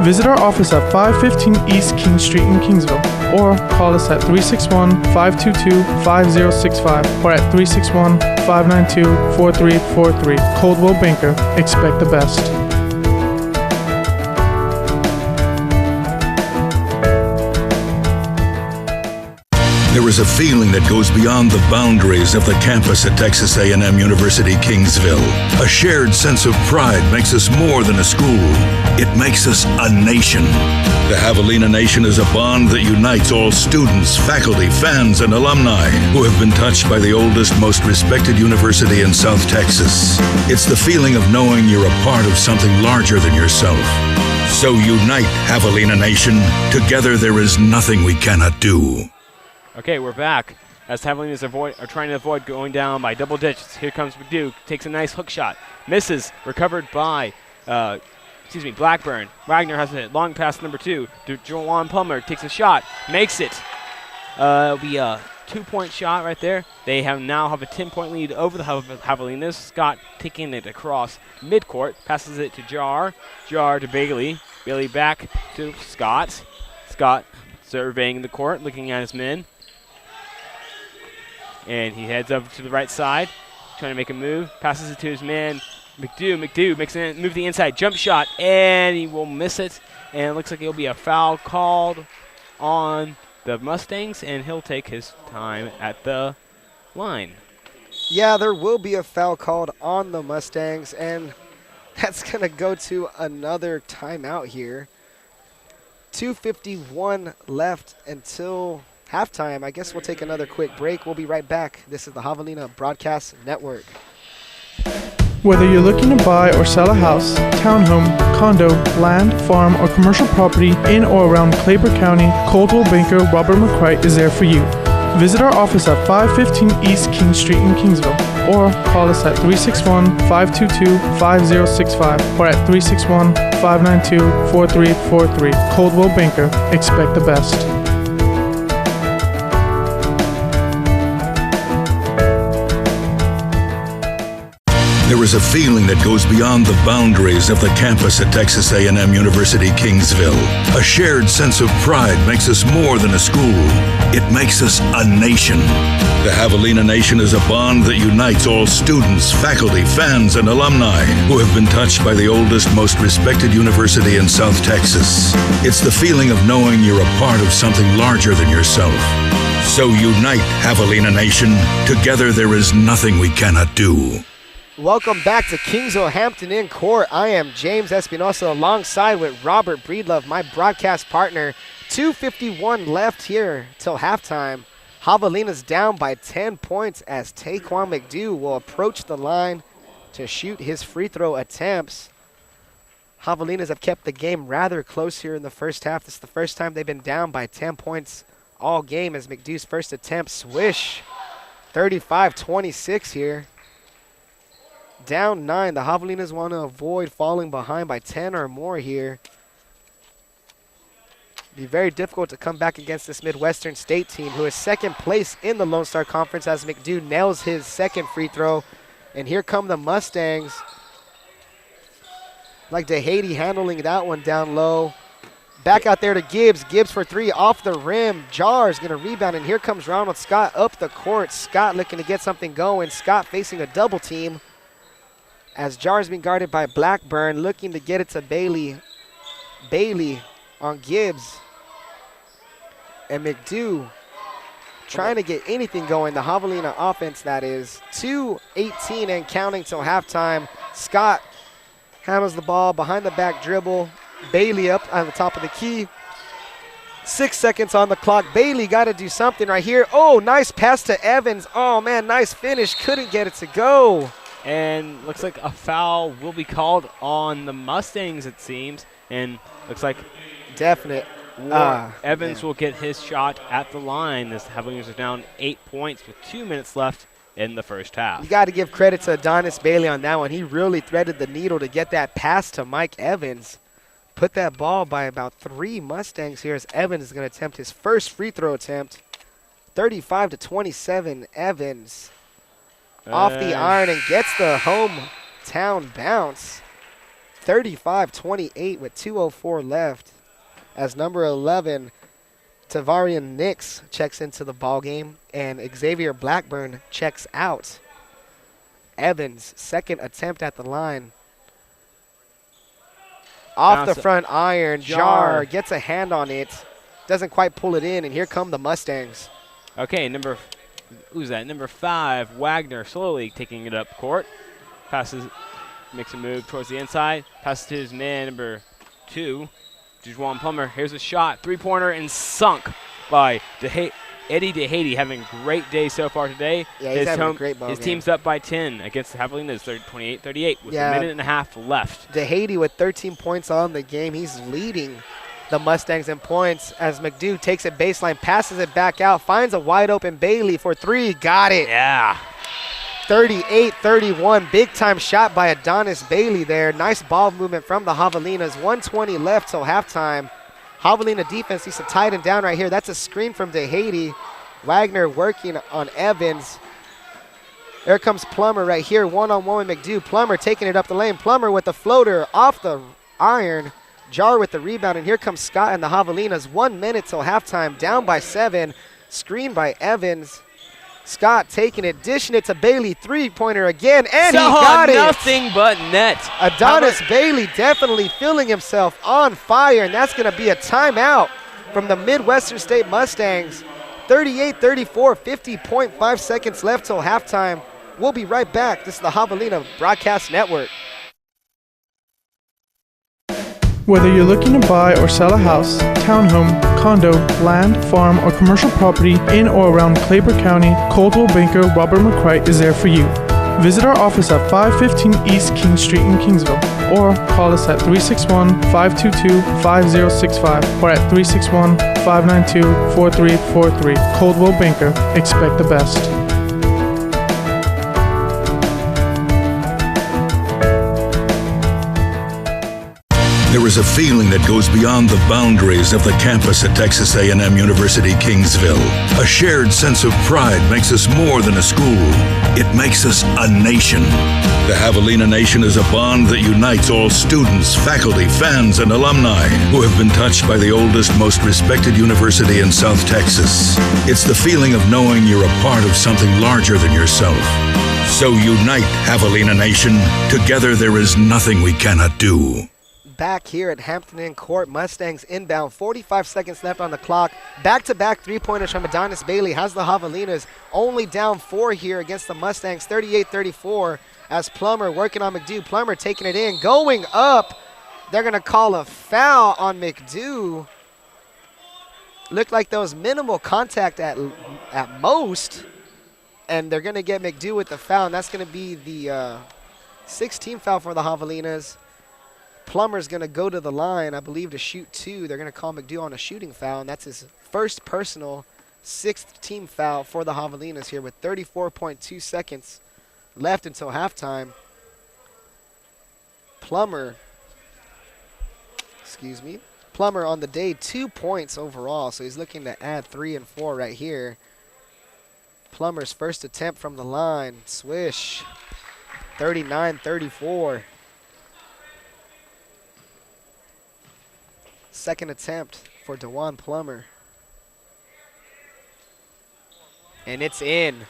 Visit our office at 515 East King Street in Kingsville, or call us at 361-522-5065 or at 361-592-4343. Coldwell Banker, expect the best. There is a feeling that goes beyond the boundaries of the campus at Texas A&M University Kingsville. A shared sense of pride makes us more than a school. It makes us a nation. The Javelina Nation is a bond that unites all students, faculty, fans, and alumni who have been touched by the oldest, most respected university in South Texas. It's the feeling of knowing you're a part of something larger than yourself. So unite, Javelina Nation. Together there is nothing we cannot do. Okay, we're back as Javelinas are trying to avoid going down by double digits. Here comes McDew, takes a nice hook shot, misses, recovered by, Blackburn. Wagner has a long pass number 2 to Jawan Plummer, takes a shot, makes it. It'll be a 2-point shot right there. They now have a 10-point lead over the Javelinas. Scott taking it across midcourt, passes it to Jar to Bailey. Bailey back to Scott. Scott surveying the court, looking at his men. And he heads up to the right side, trying to make a move. Passes it to his man, McDew. McDew makes it move the inside jump shot, and he will miss it. And it looks like it'll be a foul called on the Mustangs, and he'll take his time at the line. Yeah, there will be a foul called on the Mustangs, and that's going to go to another timeout here. 2:51 left until halftime. I guess we'll take another quick break. We'll be right back. This is the Javelina Broadcast Network. Whether you're looking to buy or sell a house, townhome, condo, land, farm, or commercial property in or around Claper County, Coldwell Banker Robert McCright is there for you. Visit our office at 515 East King Street in Kingsville, or call us at 361-522-5065 or at 361-592-4343. Coldwell Banker, expect the best. There is a feeling that goes beyond the boundaries of the campus at Texas A&M University Kingsville. A shared sense of pride makes us more than a school. It makes us a nation. The Javelina Nation is a bond that unites all students, faculty, fans, and alumni who have been touched by the oldest, most respected university in South Texas. It's the feeling of knowing you're a part of something larger than yourself. So unite, Javelina Nation. Together there is nothing we cannot do. Welcome back to Kingsville Hampton in court. I am James Espinosa alongside with Robert Breedlove, my broadcast partner. 2:51 left here till halftime. Javelinas down by 10 points as Taquan McDew will approach the line to shoot his free throw attempts. Javelinas have kept the game rather close here in the first half. This is the first time they've been down by 10 points all game as McDew's first attempt swish. 35-26 here. Down 9. The Javelinas want to avoid falling behind by 10 or more here. Be very difficult to come back against this Midwestern State team, who is second place in the Lone Star Conference as McDew nails his second free throw. And here come the Mustangs. Like DeHady handling that one down low. Back out there to Gibbs. Gibbs for three off the rim. Jar's going to rebound, and here comes Ronald Scott up the court. Scott looking to get something going. Scott facing a double team as Jar's being guarded by Blackburn, looking to get it to Bailey. Bailey on Gibbs. And McDew trying to get anything going. The Javelina offense, that is. 2:18 and counting till halftime. Scott handles the ball behind the back dribble. Bailey up on the top of the key. 6 seconds on the clock. Bailey got to do something right here. Oh, nice pass to Evans. Oh, man, nice finish. Couldn't get it to go. And looks like a foul will be called on the Mustangs, it seems. And looks like definite. Evans will get his shot at the line. The Javelinas are down 8 points with 2 minutes left in the first half. You got to give credit to Adonis Bailey on that one. He really threaded the needle to get that pass to Mike Evans. Put that ball by about 3 Mustangs here as Evans is going to attempt his first free throw attempt. 35-27, Evans off the iron and gets the hometown bounce. 35-28 with 2:04 left as number 11, Tavarian Nix, checks into the ball game and Xavier Blackburn checks out. Evans, second attempt at the line. Off the front iron, Jar gets a hand on it, doesn't quite pull it in, and here come the Mustangs. Okay, who's that? Number 5, Wagner, slowly taking it up court. Passes, makes a move towards the inside. Passes to his man, number 2, Juwan Plummer. Here's a shot, three-pointer, and sunk by Eddie DeHady, having a great day so far today. Yeah, he's having a great ball His game. Team's up by 10 against the Javelinas, 28-38 with a minute and a half left. DeHady with 13 points on the game. He's leading the Mustangs in points as McDew takes it baseline, passes it back out, finds a wide open Bailey for 3. Got it. Yeah. 38-31. Big time shot by Adonis Bailey there. Nice ball movement from the Javelinas. 1:20 left till halftime. Javelina defense needs to tighten down right here. That's a screen from DeHady. Wagner working on Evans. There comes Plummer right here, one-on-one with McDew. Plummer taking it up the lane. Plummer with the floater off the iron. Jar with the rebound, and here comes Scott and the Javelinas. 1 minute till halftime, down by 7. Screen by Evans. Scott taking it, dishing it to Bailey. Three-pointer again, and he got it. Nothing but net. Adonis Bailey definitely feeling himself on fire, and that's going to be a timeout from the Midwestern State Mustangs. 38-34, 50.5 seconds left till halftime. We'll be right back. This is the Javelina Broadcast Network. Whether you're looking to buy or sell a house, townhome, condo, land, farm, or commercial property in or around Claper County, Coldwell Banker Robert McCright is there for you. Visit our office at 515 East King Street in Kingsville, or call us at 361-522-5065 or at 361-592-4343. Coldwell Banker, expect the best. There is a feeling that goes beyond the boundaries of the campus at Texas A&M University Kingsville. A shared sense of pride makes us more than a school. It makes us a nation. The Javelina Nation is a bond that unites all students, faculty, fans, and alumni who have been touched by the oldest, most respected university in South Texas. It's the feeling of knowing you're a part of something larger than yourself. So unite, Javelina Nation. Together there is nothing we cannot do. Back here at Hampton Inn Court, Mustangs inbound, 45 seconds left on the clock. Back-to-back three-pointers from Adonis Bailey has the Javelinas only down 4 here against the Mustangs, 38-34, as Plummer working on McDew. Plummer taking it in, going up. They're going to call a foul on McDew. Looked like there was minimal contact at most, and they're going to get McDew with the foul, and that's going to be the 16th foul for the Javelinas. Plummer's going to go to the line, I believe, to shoot 2. They're going to call McDew on a shooting foul, and that's his first personal 6th team foul for the Javelinas here with 34.2 seconds left until halftime. Plummer Plummer on the day, 2 points overall, so he's looking to add 3 and 4 right here. Plummer's first attempt from the line, swish, 39-34. Second attempt for DeJuan Plummer. And it's in.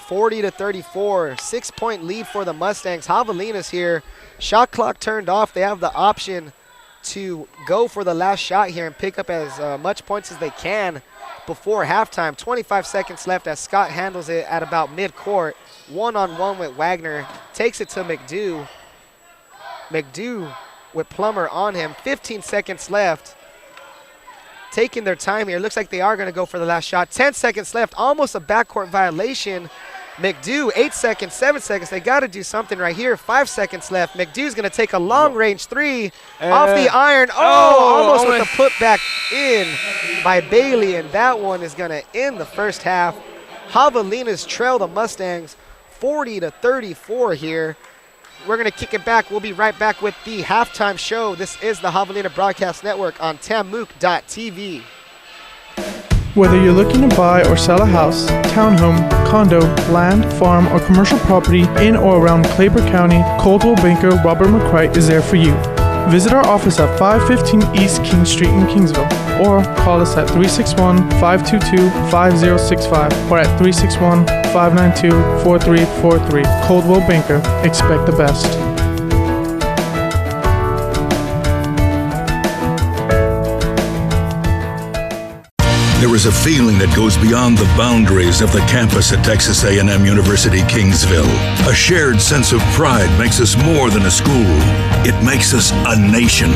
40-34, 6-point lead for the Mustangs. Javelinas here, shot clock turned off. They have the option to go for the last shot here and pick up as much points as they can before halftime. 25 seconds left as Scott handles it at about mid-court. One-on-one with Wagner, takes it to McDew. McDew with Plummer on him, 15 seconds left. Taking their time here. Looks like they are going to go for the last shot. 10 seconds left, almost a backcourt violation. McDew, 8 seconds, 7 seconds. They got to do something right here. 5 seconds left. McDew's going to take a long-range three off the iron. Almost with the putback in by Bailey, and that one is going to end the first half. Javelinas trail the Mustangs 40-34 here. We're going to kick it back. We'll be right back with the halftime show. This is the Javelina Broadcast Network on TAMUK.TV. Whether you're looking to buy or sell a house, townhome, condo, land, farm, or commercial property in or around Claper County, Coldwell Banker Robert McCright is there for you. Visit our office at 515 East King Street in Kingsville, or call us at 361-522-5065 or at 361-592-4343. Coldwell Banker, expect the best. There is a feeling that goes beyond the boundaries of the campus at Texas A&M University Kingsville. A shared sense of pride makes us more than a school. It makes us a nation.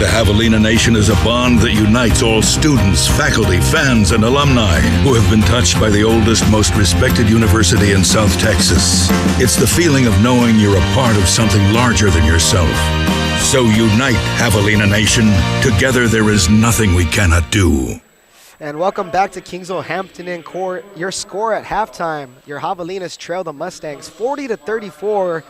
The Javelina Nation is a bond that unites all students, faculty, fans, and alumni who have been touched by the oldest, most respected university in South Texas. It's the feeling of knowing you're a part of something larger than yourself. So unite, Javelina Nation. Together there is nothing we cannot do. And welcome back to Kingsville Hampton Inn Court. Your score at halftime, your Javelinas trail the Mustangs 40-34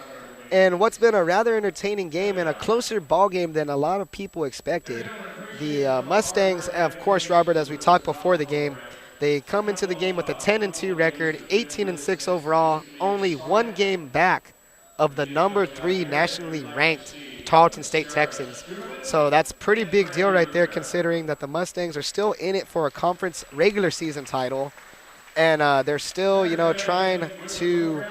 in what's been a rather entertaining game and a closer ball game than a lot of people expected. The Mustangs, of course, Robert, as we talked before the game, they come into the game with a 10-2 record, 18-6 overall, only one game back of the number 3 nationally ranked Tarleton State Texans. So that's a pretty big deal right there, considering that the Mustangs are still in it for a conference regular season title, and they're still, trying to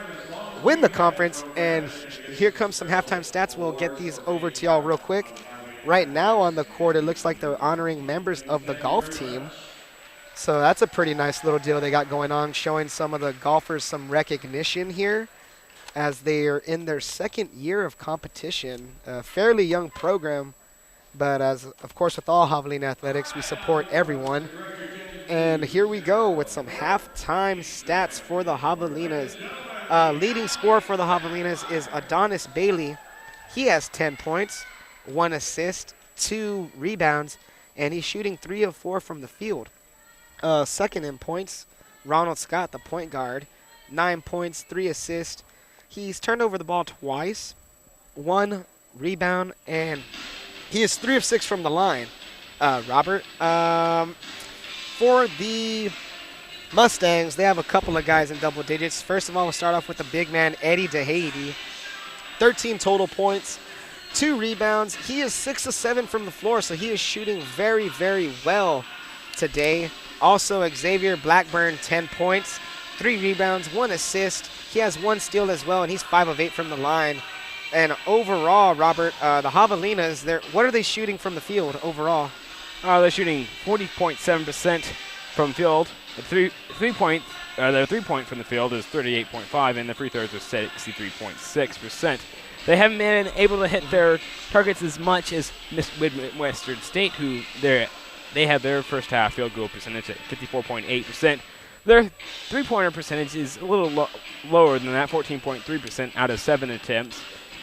win the conference. And here comes some halftime stats. We'll get these over to y'all real quick. Right now on the court, it looks like they're honoring members of the golf team. So that's a pretty nice little deal they got going on, showing some of the golfers some recognition here, as they are in their second year of competition. A fairly young program, but as of course with all Javelina athletics, we support everyone. And here we go with some halftime stats for the Javelinas. Leading scorer for the Javelinas is Adonis Bailey. He has 10 points, 1 assist, 2 rebounds, and he's shooting 3 of 4 from the field. Second in points, Ronald Scott, the point guard, 9 points, 3 assists. He's turned over the ball twice, 1 rebound, and he is 3 of 6 from the line. Robert, for the Mustangs, they have a couple of guys in double digits. First of all, we'll start off with the big man, Eddie DeHady. 13 total points, 2 rebounds. He is 6 of 7 from the floor, so he is shooting very, very well today. Also, Xavier Blackburn, 10 points, 3 rebounds, 1 assist. He has 1 steal as well, and he's 5 of 8 from the line. And overall, Robert, the Javelinas, what are they shooting from the field overall? They're shooting 40.7% from field. Their 3-point from the field is 38.5, and the free throws are 63.6%. They haven't been able to hit their targets as much as Midwestern State, who they have their first half field goal percentage at 54.8%. Their three-pointer percentage is a little lower than that, 14.3% out of 7 attempts.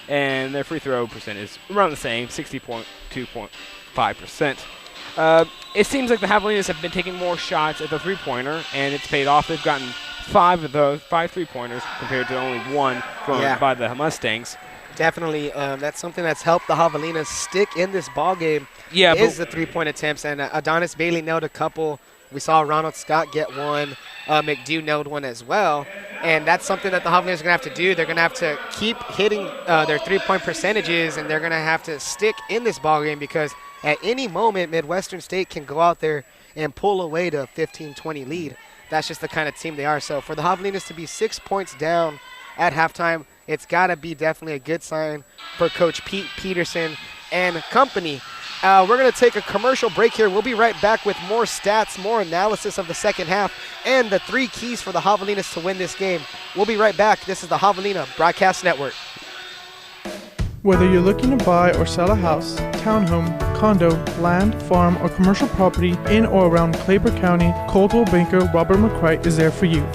And their free throw percent is around the same, 60.2.5%. It seems like the Javelinas have been taking more shots at the three-pointer, and it's paid off. They've gotten 5 of those, 5 three-pointers compared to only 1 by the Mustangs. Definitely, that's something that's helped the Javelinas stick in this ball game. Yeah, is the three-point attempts, and Adonis Bailey nailed a couple. We saw Ronald Scott get one. McDew nailed one as well, and that's something that the Javelinas are going to have to do. They're going to have to keep hitting their three-point percentages, and they're going to have to stick in this ball game because at any moment, Midwestern State can go out there and pull away to a 15-20 lead. That's just the kind of team they are. So for the Javelinas to be 6 points down at halftime, it's got to be definitely a good sign for Coach Pete Peterson and company. We're going to take a commercial break here. We'll be right back with more stats, more analysis of the second half, and the 3 keys for the Javelinas to win this game. We'll be right back. This is the Javelina Broadcast Network. Whether you're looking to buy or sell a house, townhome, condo, land, farm, or commercial property in or around Claper County, Coldwell Banker Robert McCright is there for you.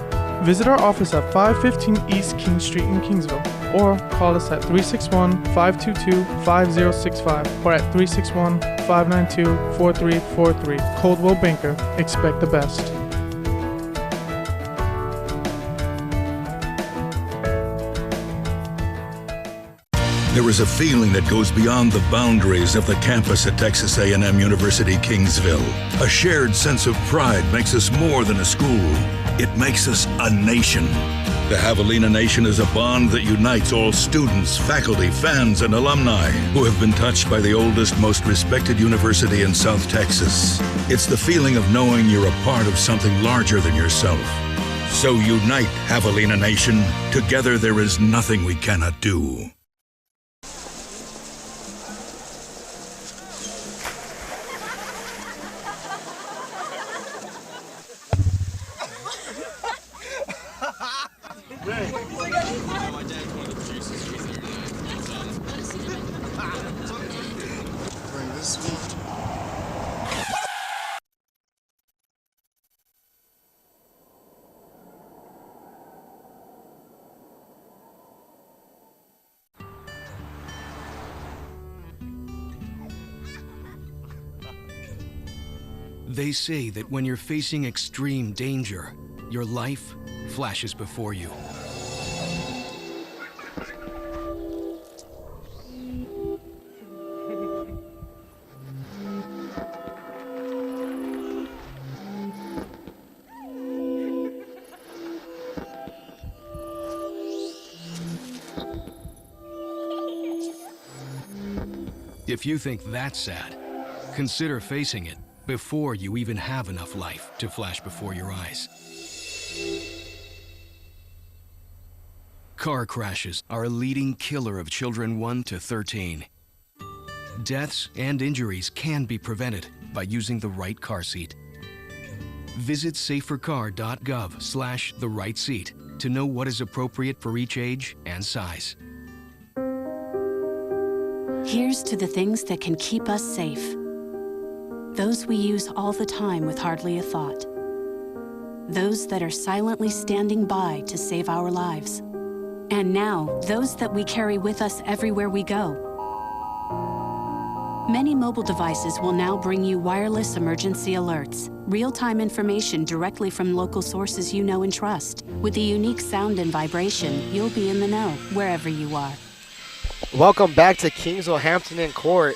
Visit our office at 515 East King Street in Kingsville, or call us at 361-522-5065 or at 361-592-4343. Coldwell Banker, expect the best. There is a feeling that goes beyond the boundaries of the campus at Texas A&M University Kingsville. A shared sense of pride makes us more than a school. It makes us a nation. The Javelina Nation is a bond that unites all students, faculty, fans, and alumni who have been touched by the oldest, most respected university in South Texas. It's the feeling of knowing you're a part of something larger than yourself. So unite, Javelina Nation. Together there is nothing we cannot do. They say that when you're facing extreme danger, your life flashes before you. If you think that's sad, consider facing it before you even have enough life to flash before your eyes. Car crashes are a leading killer of children 1 to 13. Deaths and injuries can be prevented by using the right car seat. Visit safercar.gov/the-right-seat to know what is appropriate for each age and size. Here's to the things that can keep us safe. Those we use all the time with hardly a thought. Those that are silently standing by to save our lives. And now, those that we carry with us everywhere we go. Many mobile devices will now bring you wireless emergency alerts, real-time information directly from local sources you know and trust. With the unique sound and vibration, you'll be in the know wherever you are. Welcome back to Kingsville Hampton Inn Court.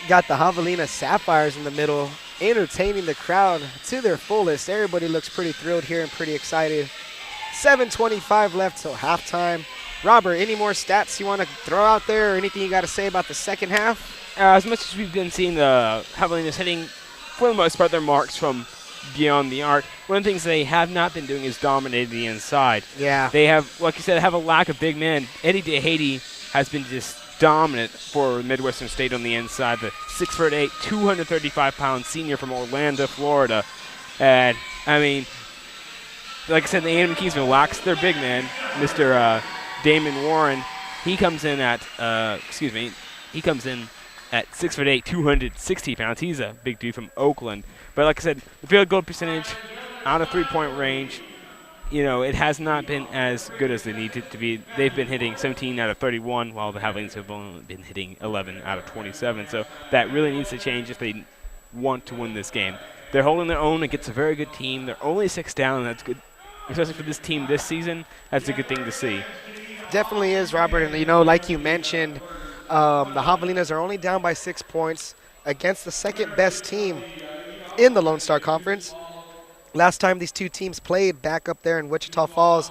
Got the Javelina Sapphires in the middle, entertaining the crowd to their fullest. Everybody looks pretty thrilled here and pretty excited. 7:25 left till halftime. Robert, any more stats you want to throw out there or anything you got to say about the second half? As much as we've been seeing the Javelinas hitting, for the most part, their marks from beyond the arc, one of the things they have not been doing is dominating the inside. Yeah. They have, like you said, have a lack of big men. Eddie DeHady has been just dominant for Midwestern State on the inside. The 6'8", 235-pound senior from Orlando, Florida. And, I mean, like I said, the A&M Kingsville lacks their big man, Mr. Damon Warren. He comes in at, he comes in at 6'8", 260 pounds. He's a big dude from Oakland. But like I said, the field goal percentage out of three-point range, you know, it has not been as good as they need it to be. They've been hitting 17 out of 31, while the Javelinas have only been hitting 11 out of 27. So that really needs to change if they want to win this game. They're holding their own against a very good team. They're only 6 down, and that's good. Especially for this team this season, that's a good thing to see. Definitely is, Robert. And, like you mentioned, the Javelinas are only down by 6 points against the second-best team in the Lone Star Conference. Last time these two teams played back up there in Wichita Falls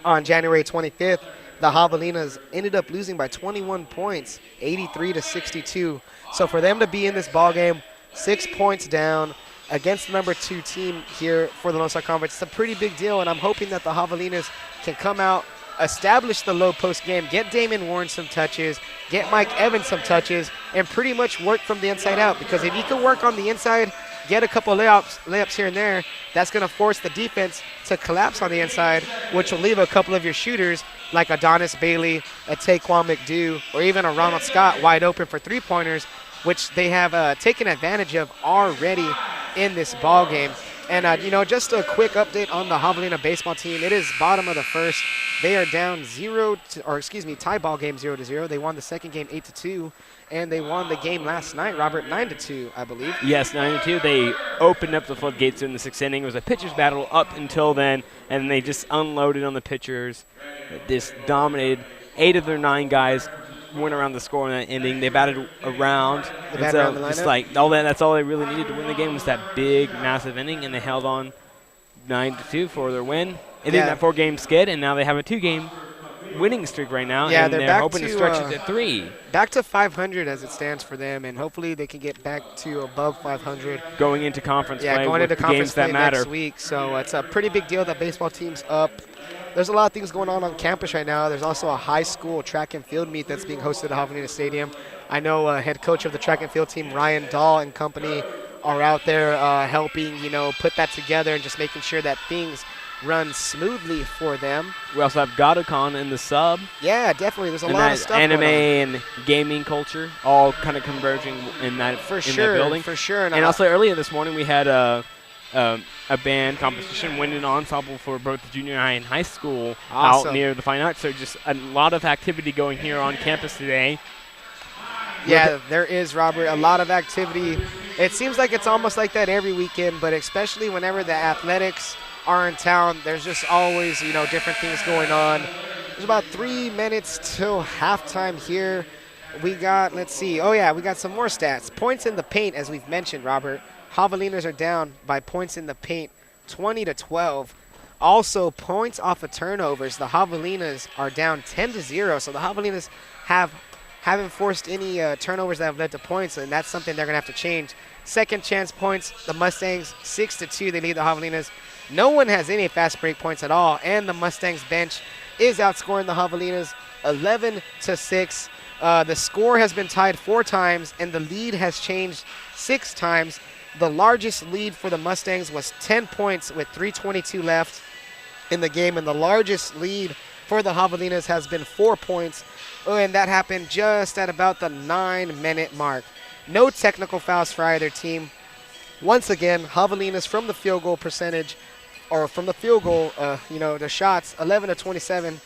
on January 25th, the Javelinas ended up losing by 21 points, 83-62. So for them to be in this ball game, 6 points down against the number 2 team here for the Lone Star Conference, it's a pretty big deal, and I'm hoping that the Javelinas can come out, establish the low post game, get Damon Warren some touches, get Mike Evans some touches, and pretty much work from the inside out. Because if you can work on the inside, get a couple layups here and there, that's going to force the defense to collapse on the inside, which will leave a couple of your shooters like Adonis Bailey, a Taquan McDew, or even a Ronald Scott wide open for three-pointers, which they have taken advantage of already in this ball game. And, just a quick update on the Javelina baseball team. It is bottom of the first. They are down tie ball game 0-0. They won the second game 8-2, and they won the game last night, Robert, 9-2, I believe. Yes, 9-2. They opened up the floodgates in the sixth inning. It was a pitcher's battle up until then, and they just unloaded on the pitchers. This dominated 8 of their 9 guys. Went around the score in that inning. They batted around. That's all they really needed to win the game was that big, massive inning, and they held on 9-2 for their win. It is that 4-game skid, and now they have a 2-game winning streak right now. Yeah, and they're hoping to stretch it to 3. Back to 500 as it stands for them, and hopefully they can get back to above 500. Going into conference play. Yeah, going into conference play that matter. next week. So it's a pretty big deal that baseball team's up. There's a lot of things going on campus right now. There's also a high school track and field meet that's being hosted at Javelina Stadium. I know head coach of the track and field team, Ryan Dahl and company, are out there helping, put that together and just making sure that things run smoothly for them. We also have Gadokan in the sub. Yeah, definitely. There's a lot of stuff anime going on. and gaming culture all kind of converging in that that building. For sure. And also earlier this morning we had a band competition, winning ensemble for both junior high and high school out near the Fine Arts. So just a lot of activity going here on campus today. Yeah, there is, Robert, a lot of activity. It seems like it's almost like that every weekend, but especially whenever the athletics are in town, there's just always, different things going on. There's about 3 minutes till halftime here. We got, we got some more stats. Points in the paint, as we've mentioned, Robert. Javelinas are down by points in the paint, 20-12. Also, points off of turnovers. The Javelinas are down 10-0. So the Javelinas haven't forced any turnovers that have led to points, and that's something they're going to have to change. Second chance points, the Mustangs 6-2. They lead the Javelinas. No one has any fast break points at all, and the Mustangs bench is outscoring the Javelinas 11-6. The score has been tied 4 times, and the lead has changed 6 times. The largest lead for the Mustangs was 10 points with 3:22 left in the game, and the largest lead for the Javelinas has been 4 points, and that happened just at about the 9-minute mark. No technical fouls for either team. Once again, Javelinas from the field goal percentage, or from the field goal, the shots, 11-27,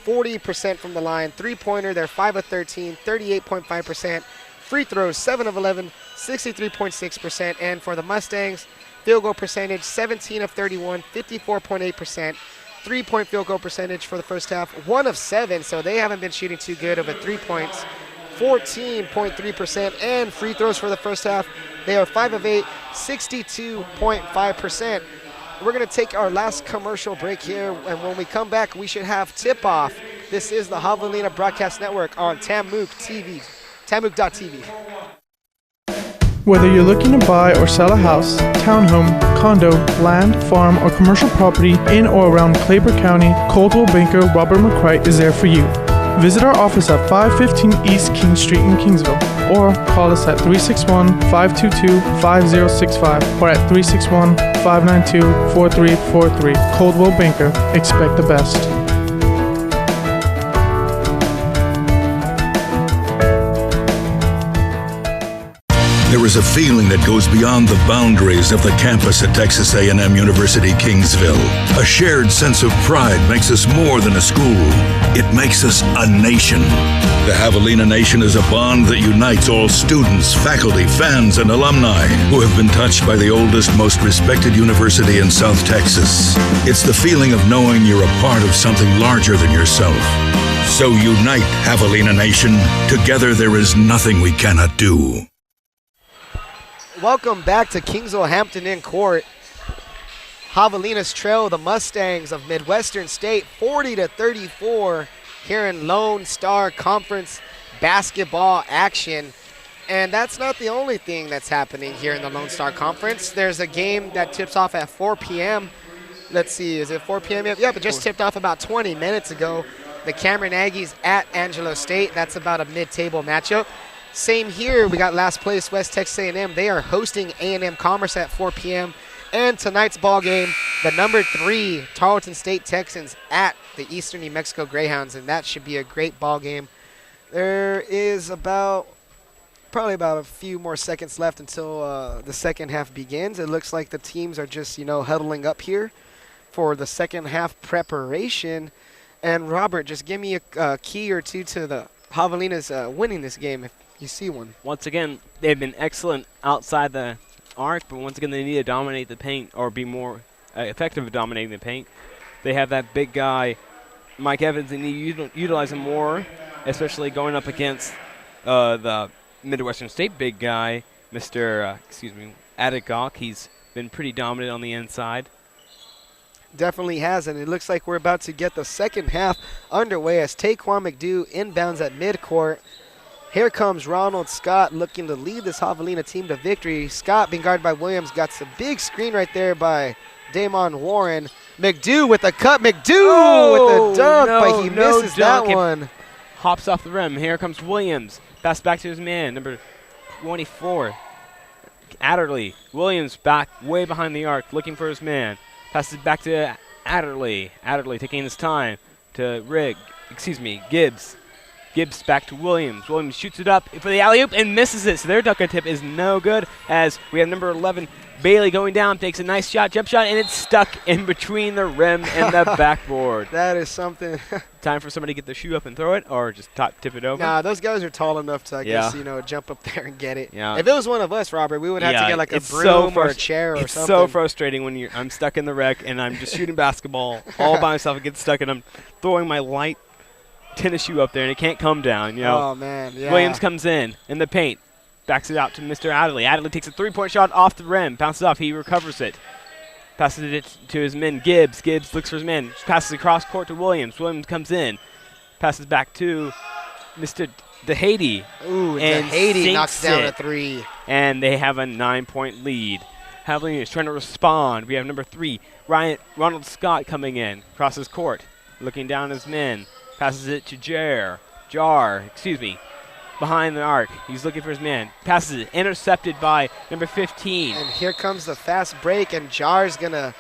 40% from the line. Three-pointer, they're 5 of 13, 38.5%. Free throws, 7 of 11, 63.6%. And for the Mustangs, field goal percentage, 17 of 31, 54.8%. Three-point field goal percentage for the first half, 1 of 7, so they haven't been shooting too good over 3 points, 14.3%. And free throws for the first half, they are 5 of 8, 62.5%. We're going to take our last commercial break here, and when we come back, we should have tip-off. This is the Javelina Broadcast Network on TAMUK TV, TAMUK.tv. Whether you're looking to buy or sell a house, townhome, condo, land, farm, or commercial property in or around Claper County, Coldwell Banker Robert McCright is there for you. Visit our office at 515 East King Street in Kingsville, or call us at 361-522-5065 or at 361-592-4343. Coldwell Banker, expect the best. There is a feeling that goes beyond the boundaries of the campus at Texas A&M University Kingsville. A shared sense of pride makes us more than a school. It makes us a nation. The Javelina Nation is a bond that unites all students, faculty, fans, and alumni who have been touched by the oldest, most respected university in South Texas. It's the feeling of knowing you're a part of something larger than yourself. So unite, Javelina Nation. Together there is nothing we cannot do. Welcome back to Kingsville Hampton Inn Court. Javelinas trail the Mustangs of Midwestern State 40-34 here in Lone Star Conference basketball action. And that's not the only thing that's happening here in the Lone Star Conference. There's a game that tips off at 4 p.m. Let's see, is it 4 p.m. yet? Yep, it just tipped off about 20 minutes ago. The Cameron Aggies at Angelo State. That's about a mid-table matchup. Same here, we got last place West Texas A&M. They are hosting A&M Commerce at 4 p.m. And tonight's ball game, the number 3 Tarleton State Texans at the Eastern New Mexico Greyhounds, and that should be a great ball game. There is probably about a few more seconds left until the second half begins. It looks like the teams are just, huddling up here for the second half preparation. And Robert, just give me a key or two to the Javelinas winning this game if you see one. Once again, they've been excellent outside the arc, but once again, they need to dominate the paint or be more effective at dominating the paint. They have that big guy, Mike Evans, and need to utilize him more, especially going up against the Midwestern State big guy, Mr. Adagok. He's been pretty dominant on the inside. Definitely has, and it looks like we're about to get the second half underway as Taquan McDew inbounds at midcourt. Here comes Ronald Scott looking to lead this Javelina team to victory. Scott being guarded by Williams, got some big screen right there by Damon Warren. McDew with a cut. McDew with a dunk, but he misses that one. Hops off the rim. Here comes Williams. Pass back to his man, number 24, Adderley. Williams back way behind the arc, looking for his man. Passes back to Adderley. Adderley taking his time to Gibbs. Gibbs back to Williams. Williams shoots it up for the alley-oop and misses it. So their dunk attempt is no good as we have number 11, Bailey, going down, takes a nice shot, jump shot, and it's stuck in between the rim and the backboard. That is something. Time for somebody to get their shoe up and throw it, or just tip it over? Nah, those guys are tall enough to, I guess, jump up there and get it. Yeah. If it was one of us, Robert, we would have to get like a broom or a chair or something. It's so frustrating when I'm stuck in the wreck and I'm just shooting basketball all by myself and get stuck, and I'm throwing my light tennis shoe up there and it can't come down. Oh, man, yeah. Williams comes in the paint. Backs it out to Mr. Adderley. Adderley takes a three-point shot off the rim. Bounces off. He recovers it. Passes it to his man, Gibbs. Gibbs looks for his man. Passes across court to Williams. Williams comes in. Passes back to Mr. DeHady. Ooh, DeHady knocks down a three. And they have a 9-point lead. Javelina is trying to respond. We have number 3, Ronald Scott coming in. Crosses court. Looking down his men. Passes it to Jar. Behind the arc. He's looking for his man. Passes it. Intercepted by number 15. And here comes the fast break, and Jar's going to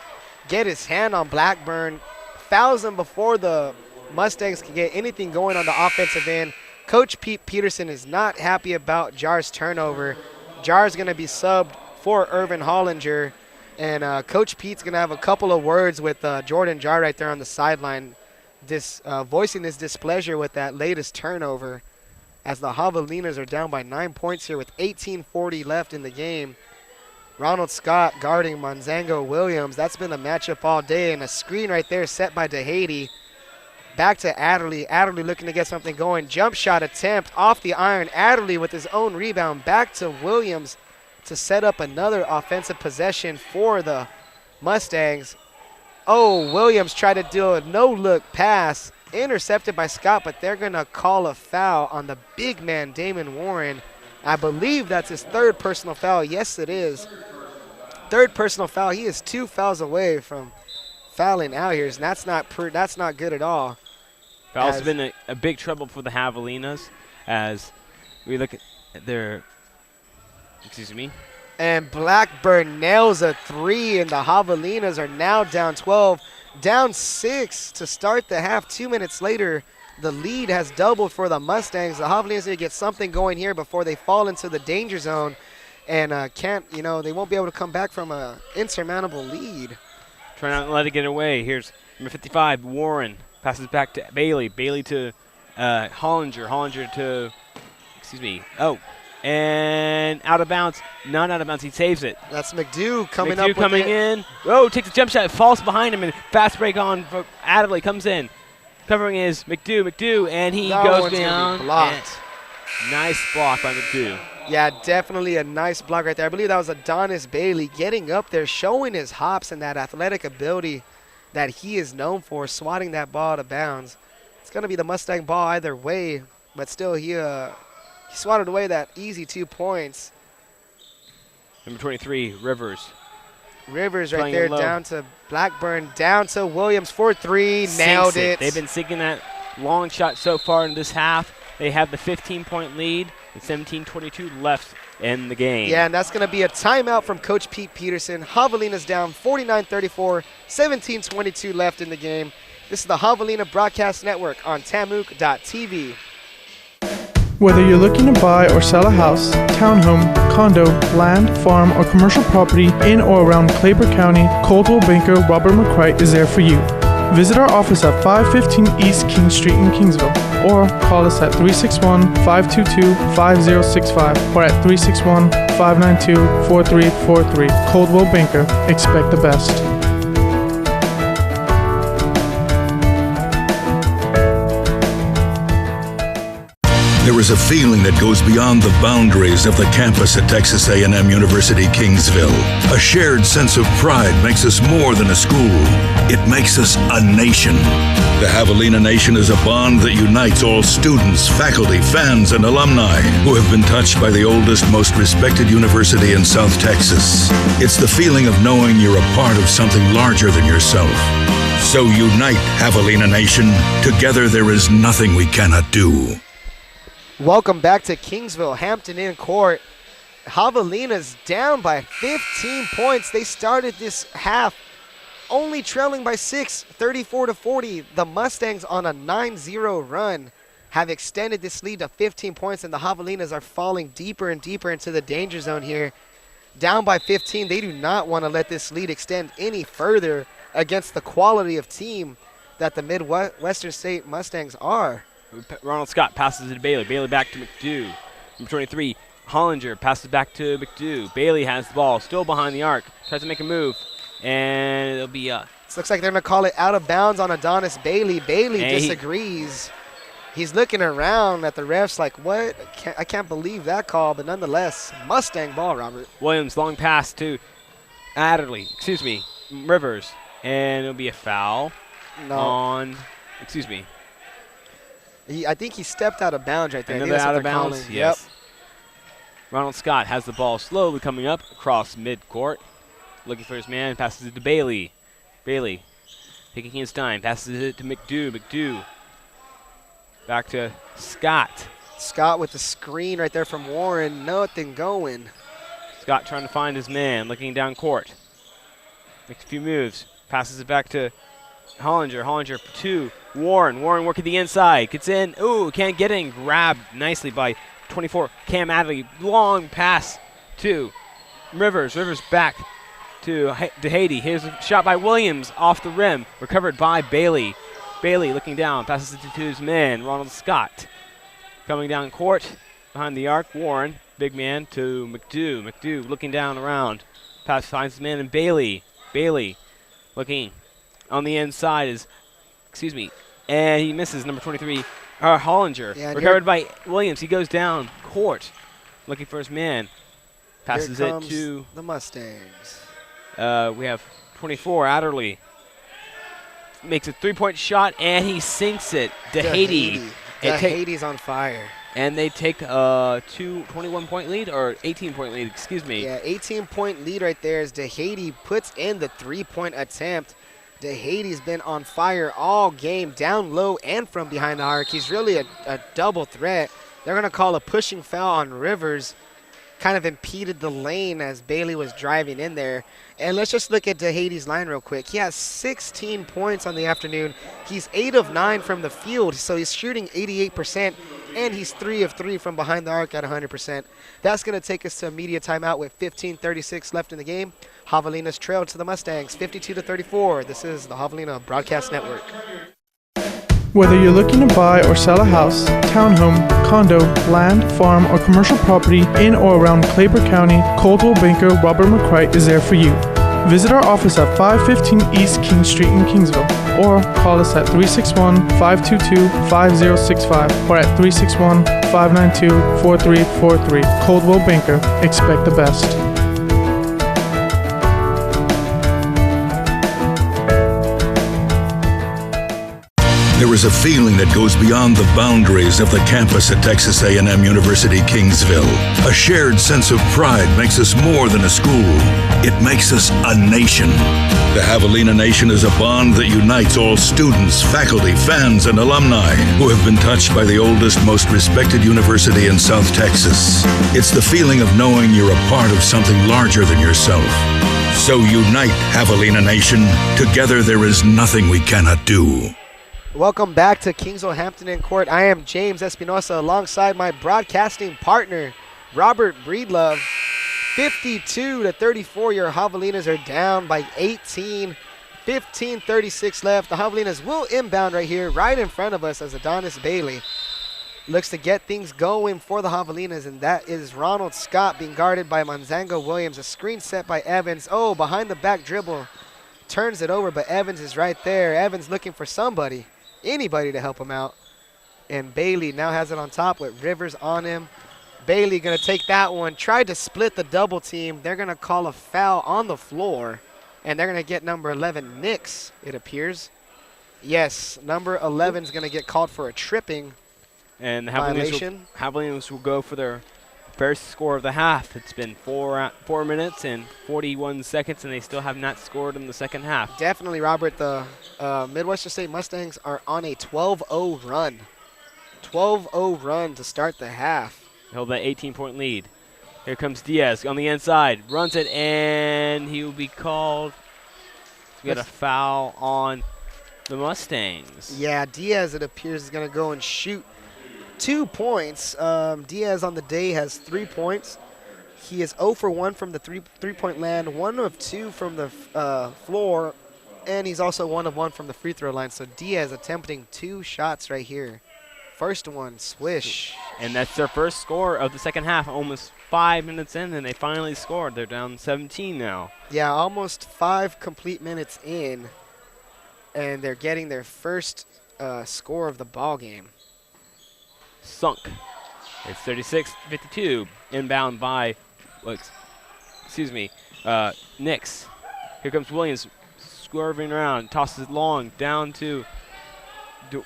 get his hand on Blackburn. Fouls him before the Mustangs can get anything going on the offensive end. Coach Pete Peterson is not happy about Jar's turnover. Jar's going to be subbed for Irvin Hollinger. And Coach Pete's going to have a couple of words with Jordan Jar right there on the sideline, voicing his displeasure with that latest turnover, as the Javelinas are down by 9 points here with 18:40 left in the game. Ronald Scott guarding Monzango Williams. That's been a matchup all day, and a screen right there set by DeHady. Back to Adderley. Adderley looking to get something going. Jump shot attempt off the iron. Adderley with his own rebound. Back to Williams to set up another offensive possession for the Mustangs. Oh, Williams tried to do a no-look pass. Intercepted by Scott, but they're going to call a foul on the big man, Damon Warren. I believe that's his third personal foul. Yes, it is. Third personal foul. He is 2 fouls away from fouling out here, and that's not good at all. Foul's been a big trouble for the Javelinas as we look at their, And Blackburn nails a 3, and the Javelinas are now down 12. Down 6 to start the half. 2 minutes later, the lead has doubled for the Mustangs. The Javelinas need to get something going here before they fall into the danger zone, and they won't be able to come back from an insurmountable lead. Try not to let it get away. Here's number 55, Warren. Passes back to Bailey. Bailey to Hollinger. Hollinger to, and out of bounds. Not out of bounds. He saves it. That's McDew coming up. McDew coming in. Oh, takes a jump shot. Falls behind him, and fast break on. Adderley comes in. Covering is McDo, and he That goes one's gonna down. be blocked. Nice block by McDo. Yeah, definitely a nice block right there. I believe that was Adonis Bailey getting up there, showing his hops and that athletic ability that he is known for, swatting that ball out of bounds. It's going to be the Mustang ball either way, but still he swatted away that easy 2 points. Number 23, Rivers. Rivers right Playing there it low. down to Blackburn, down to Williams for 3, nailed Sinks it. They've been sinking that long shot so far in this half. They have the 15-point lead with 17:22 left in the game. Yeah, and that's going to be a timeout from Coach Pete Peterson. Javelinas down 49-34, 17:22 left in the game. This is the Javelina Broadcast Network on TAMUK.TV. Whether you're looking to buy or sell a house, townhome, condo, land, farm, or commercial property in or around Claper County, Coldwell Banker Robert McCright is there for you. Visit our office at 515 East King Street in Kingsville, or call us at 361-522-5065 or at 361-592-4343. Coldwell Banker, expect the best. There is a feeling that goes beyond the boundaries of the campus at Texas A&M University Kingsville. A shared sense of pride makes us more than a school. It makes us a nation. The Javelina Nation is a bond that unites all students, faculty, fans, and alumni who have been touched by the oldest, most respected university in South Texas. It's the feeling of knowing you're a part of something larger than yourself. So unite, Javelina Nation. Together there is nothing we cannot do. Welcome back to Kingsville, Hampton Inn Court. Javelinas down by 15 points. They started this half only trailing by 6, 34-40. The Mustangs on a 9-0 run have extended this lead to 15 points, and the Javelinas are falling deeper and deeper into the danger zone here. Down by 15, they do not want to let this lead extend any further against the quality of team that the Midwestern State Mustangs are. Ronald Scott passes it to Bailey. Bailey back to McDo. Number 23, Hollinger passes back to McDo. Bailey has the ball, still behind the arc. Tries to make a move, and it'll be This looks like they're going to call it out of bounds on Adonis Bailey. Bailey disagrees. He's looking around at the refs like, what? I can't believe that call, but nonetheless, Mustang ball, Robert. Williams, long pass to Rivers, and it'll be a foul on, I think he stepped out of bounds right there. Another out of bounds, yes. Yep. Ronald Scott has the ball slowly coming up across midcourt. Looking for his man, passes it to Bailey. Bailey taking his time, passes it to McDo. McDo back to Scott. Scott with the screen right there from Warren. Nothing going. Scott trying to find his man, looking down court. Makes a few moves, passes it back to Hollinger. Hollinger to Warren. Warren working the inside. Gets in. Ooh, can't get in. Grabbed nicely by 24. Cam Adley. Long pass to Rivers. Rivers back to Haiti. Here's a shot by Williams off the rim. Recovered by Bailey. Bailey looking down. Passes it to his man, Ronald Scott. Coming down court behind the arc. Warren, big man, to McDo. McDo looking down around. Pass finds his man in Bailey. Bailey looking on the inside is, and he misses number 23, Hollinger. Yeah, recovered by Williams. He goes down court, looking for his man. Passes it to the Mustangs. We have 24, Adderley. Makes a three-point shot, and he sinks it. DeHaty. DeHaty's on fire. And they take a 21-point lead, or 18-point lead, Yeah, 18-point lead right there as DeHaty puts in the three-point attempt. DeHaty's been on fire all game, down low and from behind the arc. He's really a double threat. They're going to call a pushing foul on Rivers. Kind of impeded the lane as Bailey was driving in there. And let's just look at DeHaty's line real quick. He has 16 points on the afternoon. He's 8 of 9 from the field, so he's shooting 88%, and he's 3 of 3 from behind the arc at 100%. That's going to take us to a media timeout with 15:36 left in the game. Javelinas trail to the Mustangs, 52-34. This is the Javelina Broadcast Network. Whether you're looking to buy or sell a house, townhome, condo, land, farm, or commercial property in or around Claper County, Coldwell Banker Robert McCright is there for you. Visit our office at 515 East King Street in Kingsville, or call us at 361-522-5065 or at 361-592-4343. Coldwell Banker. Expect the best. There is a feeling that goes beyond the boundaries of the campus at Texas A&M University Kingsville. A shared sense of pride makes us more than a school. It makes us a nation. The Javelina Nation is a bond that unites all students, faculty, fans, and alumni who have been touched by the oldest, most respected university in South Texas. It's the feeling of knowing you're a part of something larger than yourself. So unite, Javelina Nation. Together there is nothing we cannot do. Welcome back to Kingsville Hampton in Court. I am James Espinosa alongside my broadcasting partner, Robert Breedlove. 52-34, your Javelinas are down by 18. 15:36 left. The Javelinas will inbound right here, right in front of us as Adonis Bailey looks to get things going for the Javelinas, and that is Ronald Scott being guarded by Manzango Williams. A screen set by Evans. Oh, behind the back dribble. Turns it over, but Evans is right there. Evans looking for somebody. Anybody to help him out. And Bailey now has it on top with Rivers on him. Bailey going to take that one. Tried to split the double team. They're going to call a foul on the floor. And they're going to get number 11, Nix, it appears. Yes, number 11 is going to get called for a tripping And the violation. Javelinas will go for their first score of the half. It's been 4 minutes and 41 seconds, and they still have not scored in the second half. Definitely, Robert. The Midwestern State Mustangs are on a 12-0 run. 12-0 run to start the half. Held that 18-point lead. Here comes Diaz on the inside. Runs it, and he will be called. We got a foul on the Mustangs. Yeah, Diaz, it appears, is going to go and shoot 2 points. Diaz on the day has 3 points. He is 0 for 1 from the three-point land, 1 of 2 from the floor, and he's also 1 of 1 from the free throw line. So Diaz attempting 2 shots right here. First one, swish. And that's their first score of the second half, almost 5 minutes in, and they finally scored. They're down 17 now. Yeah, almost 5 complete minutes in, and they're getting their first score of the ball game. Sunk. It's 36-52. Inbound by, Nix. Here comes Williams, swerving around, tosses it long, down to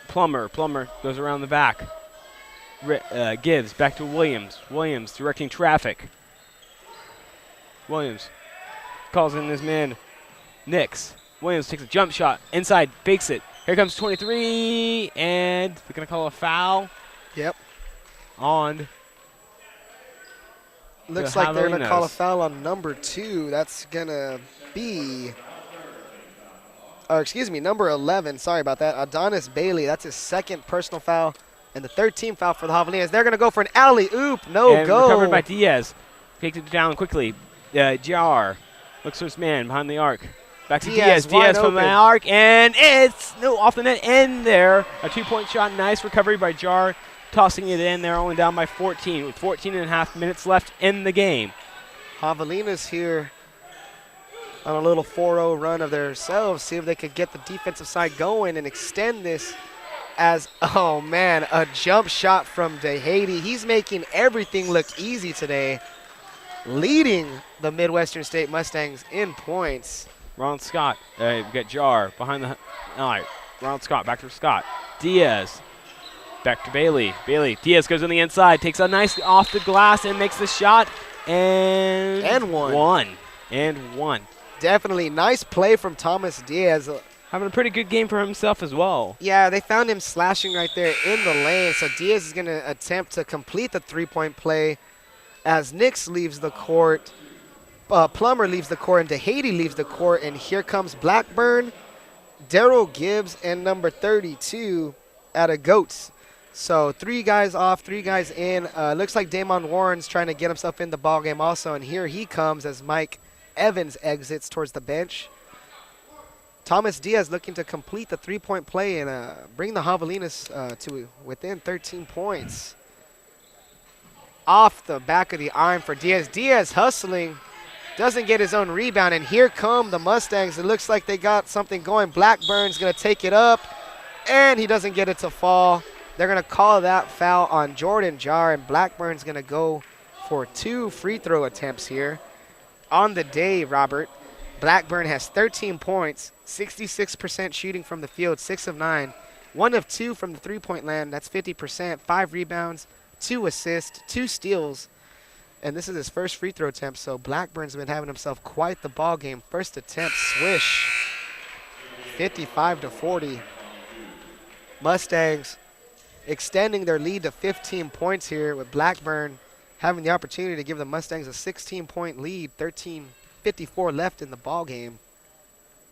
Plummer. Plummer goes around the back. Gives back to Williams. Williams directing traffic. Williams calls in his man, Nix. Williams takes a jump shot, inside, fakes it. Here comes 23, and they're going to call a foul. Yep. On. Looks like they're going to call a foul on number 2. That's going to be, number 11. Sorry about that. Adonis Bailey. That's his second personal foul and the 13th foul for the Javelinas. They're going to go for an alley-oop. No go. Recovered by Diaz. Takes it down quickly. Jar looks for his man behind the arc. Back to Diaz. Diaz from the arc, and it's off the net end there. A 2-point shot. Nice recovery by Jar. Tossing it in. They're only down by 14 with 14 and a half minutes left in the game. Javelinas here on a little 4-0 run of themselves. See if they could get the defensive side going and extend this as, oh man, a jump shot from DeHady. He's making everything look easy today, leading the Midwestern State Mustangs in points. Ron Scott, we got Jar behind the, all right, Ron Scott, back to Scott. Diaz. Back to Bailey. Diaz goes on the inside, takes a nice off the glass and makes the shot. And one. Definitely nice play from Thomas Diaz. Having a pretty good game for himself as well. Yeah, they found him slashing right there in the lane. So Diaz is going to attempt to complete the 3-point play as Nix leaves the court. Plummer leaves the court and DeHady leaves the court. And here comes Blackburn, Daryl Gibbs, and number 32 out of Goats. So 3 guys off, 3 guys in. Looks like Damon Warren's trying to get himself in the ball game also, and here he comes as Mike Evans exits towards the bench. Thomas Diaz looking to complete the 3-point play and bring the Javelinas to within 13 points. Off the back of the arm for Diaz. Diaz hustling, Doesn't get his own rebound, and here come the Mustangs. It looks like they got something going. Blackburn's going to take it up, and he doesn't get it to fall. They're going to call that foul on Jordan Jar, and Blackburn's going to go for 2 free throw attempts here. On the day, Robert, Blackburn has 13 points, 66% shooting from the field, 6 of 9, 1 of 2 from the three-point land. That's 50%, 5 rebounds, 2 assists, 2 steals. And this is his first free throw attempt, so Blackburn's been having himself quite the ball game. First attempt, swish, 55-40. Mustangs extending their lead to 15 points here, with Blackburn having the opportunity to give the Mustangs a 16-point lead, 13:54 left in the ball game.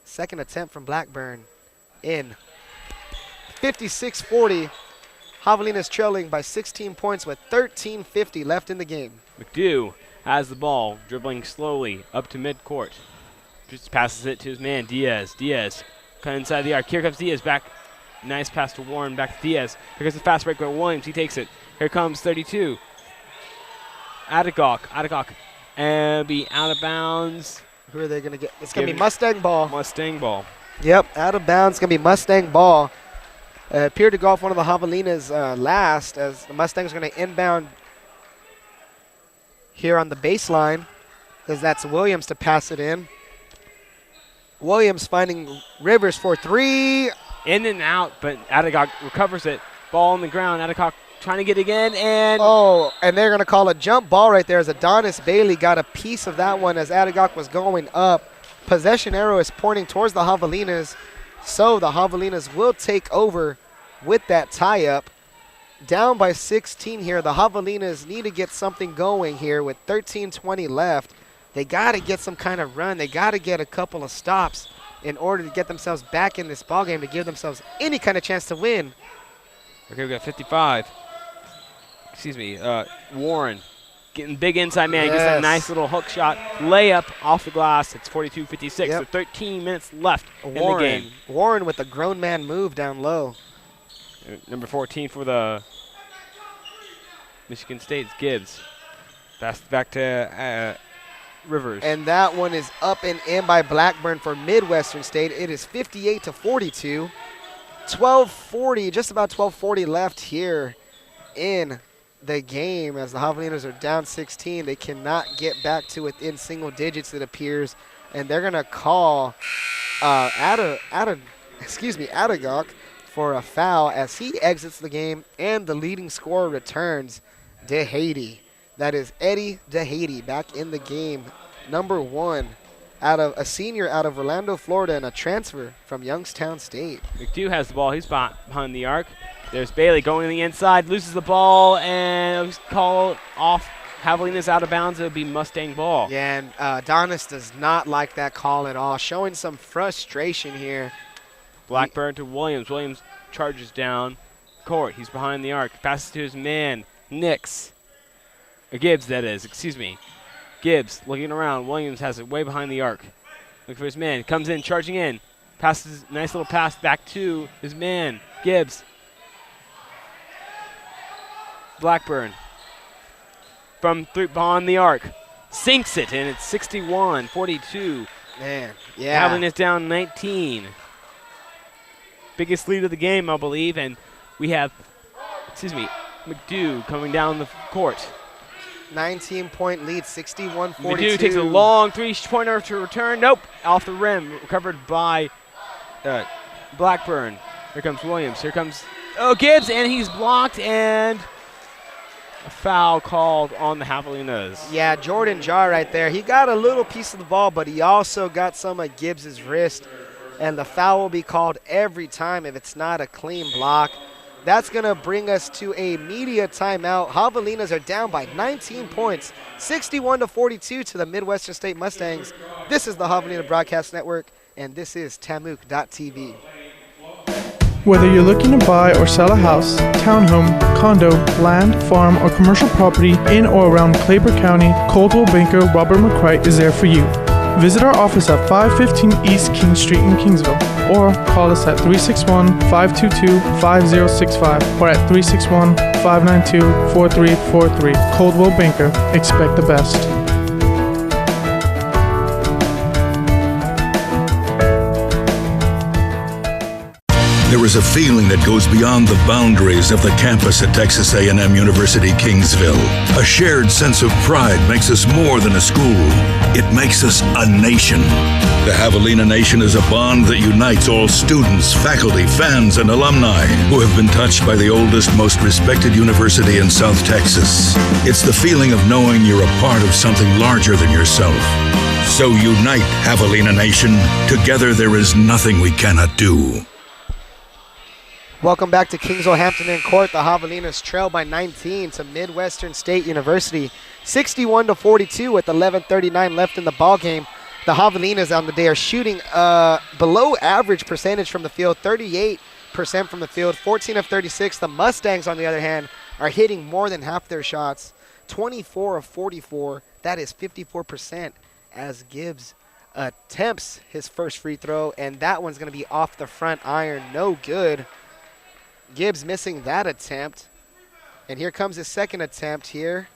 Second attempt from Blackburn in. 56-40. Javelinas trailing by 16 points with 13:50 left in the game. McDew has the ball, dribbling slowly up to midcourt. Just passes it to his man, Diaz. Diaz cut inside the arc. Here comes Diaz back. Nice pass to Warren, back to Diaz. Here goes the fast break by Williams. He takes it. Here comes 32. Adagok. And be out of bounds. Who are they going to get? It's going to be Mustang ball. Mustang ball. Yep, out of bounds. It's going to be Mustang ball. Appeared to go off one of the Javelinas last, as the Mustangs are going to inbound here on the baseline, as that's Williams to pass it in. Williams finding Rivers for 3. In and out, but Adagok recovers it. Ball on the ground. Adagok trying to get again, and and they're going to call a jump ball right there, as Adonis Bailey got a piece of that one as Adagok was going up. Possession arrow is pointing towards the Javelinas, so the Javelinas will take over with that tie-up. Down by 16 here. The Javelinas need to get something going here with 13:20 left. They got to get some kind of run. They got to get a couple of stops in order to get themselves back in this ballgame to give themselves any kind of chance to win. Okay, we got 55. Excuse me, Warren getting big inside man. Gets that nice little hook shot. Layup off the glass. It's 42-56. Yep. So 13 minutes left in the game. Warren with a grown man move down low. Number 14 for the Michigan State's Gibbs. Pass back to Rivers. And that one is up and in by Blackburn for Midwestern State. It is 58-42. 12:40, just about 12:40 left here in the game, as the Javelinas are down 16. They cannot get back to within single digits, it appears, and they're going to call Adagok for a foul as he exits the game, and the leading scorer returns, DeHady. That is Eddie DeHady back in the game, number 1, out of a senior out of Orlando, Florida, and a transfer from Youngstown State. McDew has the ball. He's behind the arc. There's Bailey going to the inside, loses the ball, and call off. Javelinas out of bounds. It'll be Mustang ball. Yeah, and Adonis does not like that call at all, showing some frustration here. Blackburn to Williams. Williams charges down court. He's behind the arc. Passes to his man, Nix. Gibbs, that is. Excuse me. Gibbs looking around. Williams has it way behind the arc. Looking for his man. Comes in, charging in. Passes, nice little pass back to his man, Gibbs. Blackburn from behind the arc. Sinks it, and it's 61-42. Man, yeah. Javelinas down 19. Biggest lead of the game, I believe, and we have, McDew coming down the court. 19-point lead, 61-42. McDew takes a long three-pointer to return. Nope, off the rim, recovered by Blackburn. Here comes Williams. Here comes Gibbs, and he's blocked, and a foul called on the Javelinas. Yeah, Jordan Jar right there. He got a little piece of the ball, but he also got some of Gibbs' wrist, and the foul will be called every time if it's not a clean block. That's going to bring us to a media timeout. Javelinas are down by 19 points, 61-42 to the Midwestern State Mustangs. This is the Javelina Broadcast Network, and this is TAMUK.TV. Whether you're looking to buy or sell a house, townhome, condo, land, farm, or commercial property in or around Claper County, Coldwell Banker Robert McCright is there for you. Visit our office at 515 East King Street in Kingsville, or call us at 361-522-5065 or at 361-592-4343. Coldwell Banker, expect the best. There is a feeling that goes beyond the boundaries of the campus at Texas A&M University Kingsville. A shared sense of pride makes us more than a school. It makes us a nation. The Javelina Nation is a bond that unites all students, faculty, fans, and alumni who have been touched by the oldest, most respected university in South Texas. It's the feeling of knowing you're a part of something larger than yourself. So unite, Javelina Nation. Together there is nothing we cannot do. Welcome back to Kingsville Hampton Inn Court. The Javelinas trail by 19 to Midwestern State University, 61-42 with 11:39 left in the ball game. The Javelinas on the day are shooting below average percentage from the field, 38% from the field, 14 of 36. The Mustangs, on the other hand, are hitting more than half their shots, 24 of 44. That is 54% as Gibbs attempts his first free throw, and that one's going to be off the front iron, no good. Gibbs missing that attempt. And here comes his second attempt here.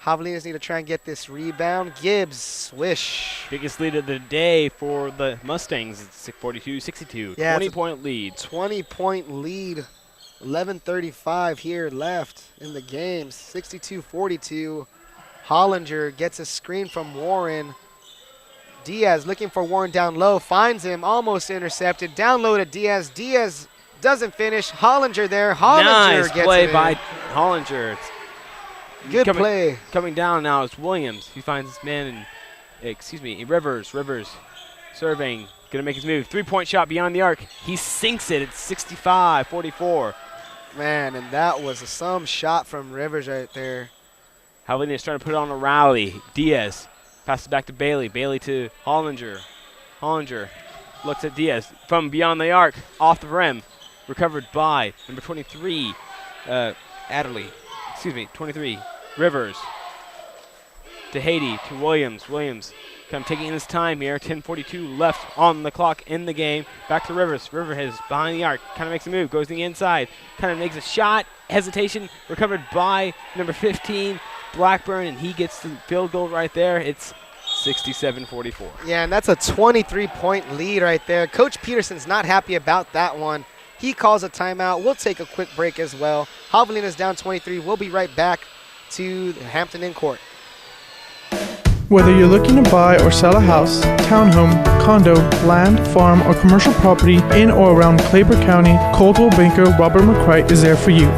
Javelinas need to try and get this rebound. Gibbs, swish. Biggest lead of the day for the Mustangs. It's 42-62. Yeah, 20-point lead. 20-point lead. 11:35 here left in the game. 62-42. Hollinger gets a screen from Warren. Diaz looking for Warren down low. Finds him. Almost intercepted. Down low to Diaz. Diaz doesn't finish. Hollinger there. Hollinger nice gets play it by in. Hollinger. Good play. Coming down now is Williams. He finds his man in, Rivers. Rivers serving. Gonna make his move. 3-point shot beyond the arc. He sinks it. It's 65-44. Man, and that was some shot from Rivers right there. Javelinas trying to put it on a rally. Diaz passes back to Bailey. Bailey to Hollinger. Hollinger looks at Diaz from beyond the arc. Off the rim. Recovered by number 23, Adderley. 23, Rivers. To Haiti, to Williams. Williams kind of taking his time here. 10:42 left on the clock in the game. Back to Rivers. Rivers is behind the arc. Kind of makes a move. Goes to the inside. Kind of makes a shot. Hesitation. Recovered by number 15, Blackburn, and he gets the field goal right there. It's 67-44. Yeah, and that's a 23-point lead right there. Coach Peterson's not happy about that one. He calls a timeout. We'll take a quick break as well. Javelinas down 23. We'll be right back to the Hampton Inn Court. Whether you're looking to buy or sell a house, townhome, condo, land, farm, or commercial property in or around Claper County, Coldwell Banker Robert McCray is there for you.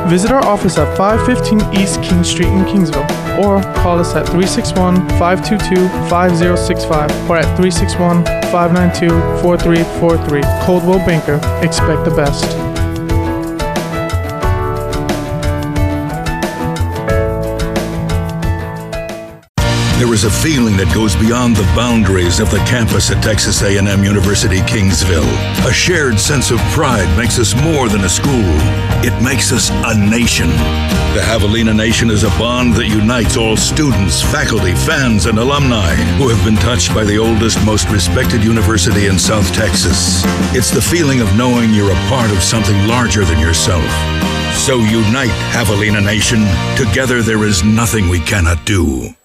Visit our office at 515 East King Street in Kingsville, or call us at 361-522-5065 or at 361-592-4343. Coldwell Banker, expect the best. There is a feeling that goes beyond the boundaries of the campus at Texas A&M University Kingsville. A shared sense of pride makes us more than a school. It makes us a nation. The Javelina Nation is a bond that unites all students, faculty, fans, and alumni who have been touched by the oldest, most respected university in South Texas. It's the feeling of knowing you're a part of something larger than yourself. So unite, Javelina Nation. Together there is nothing we cannot do.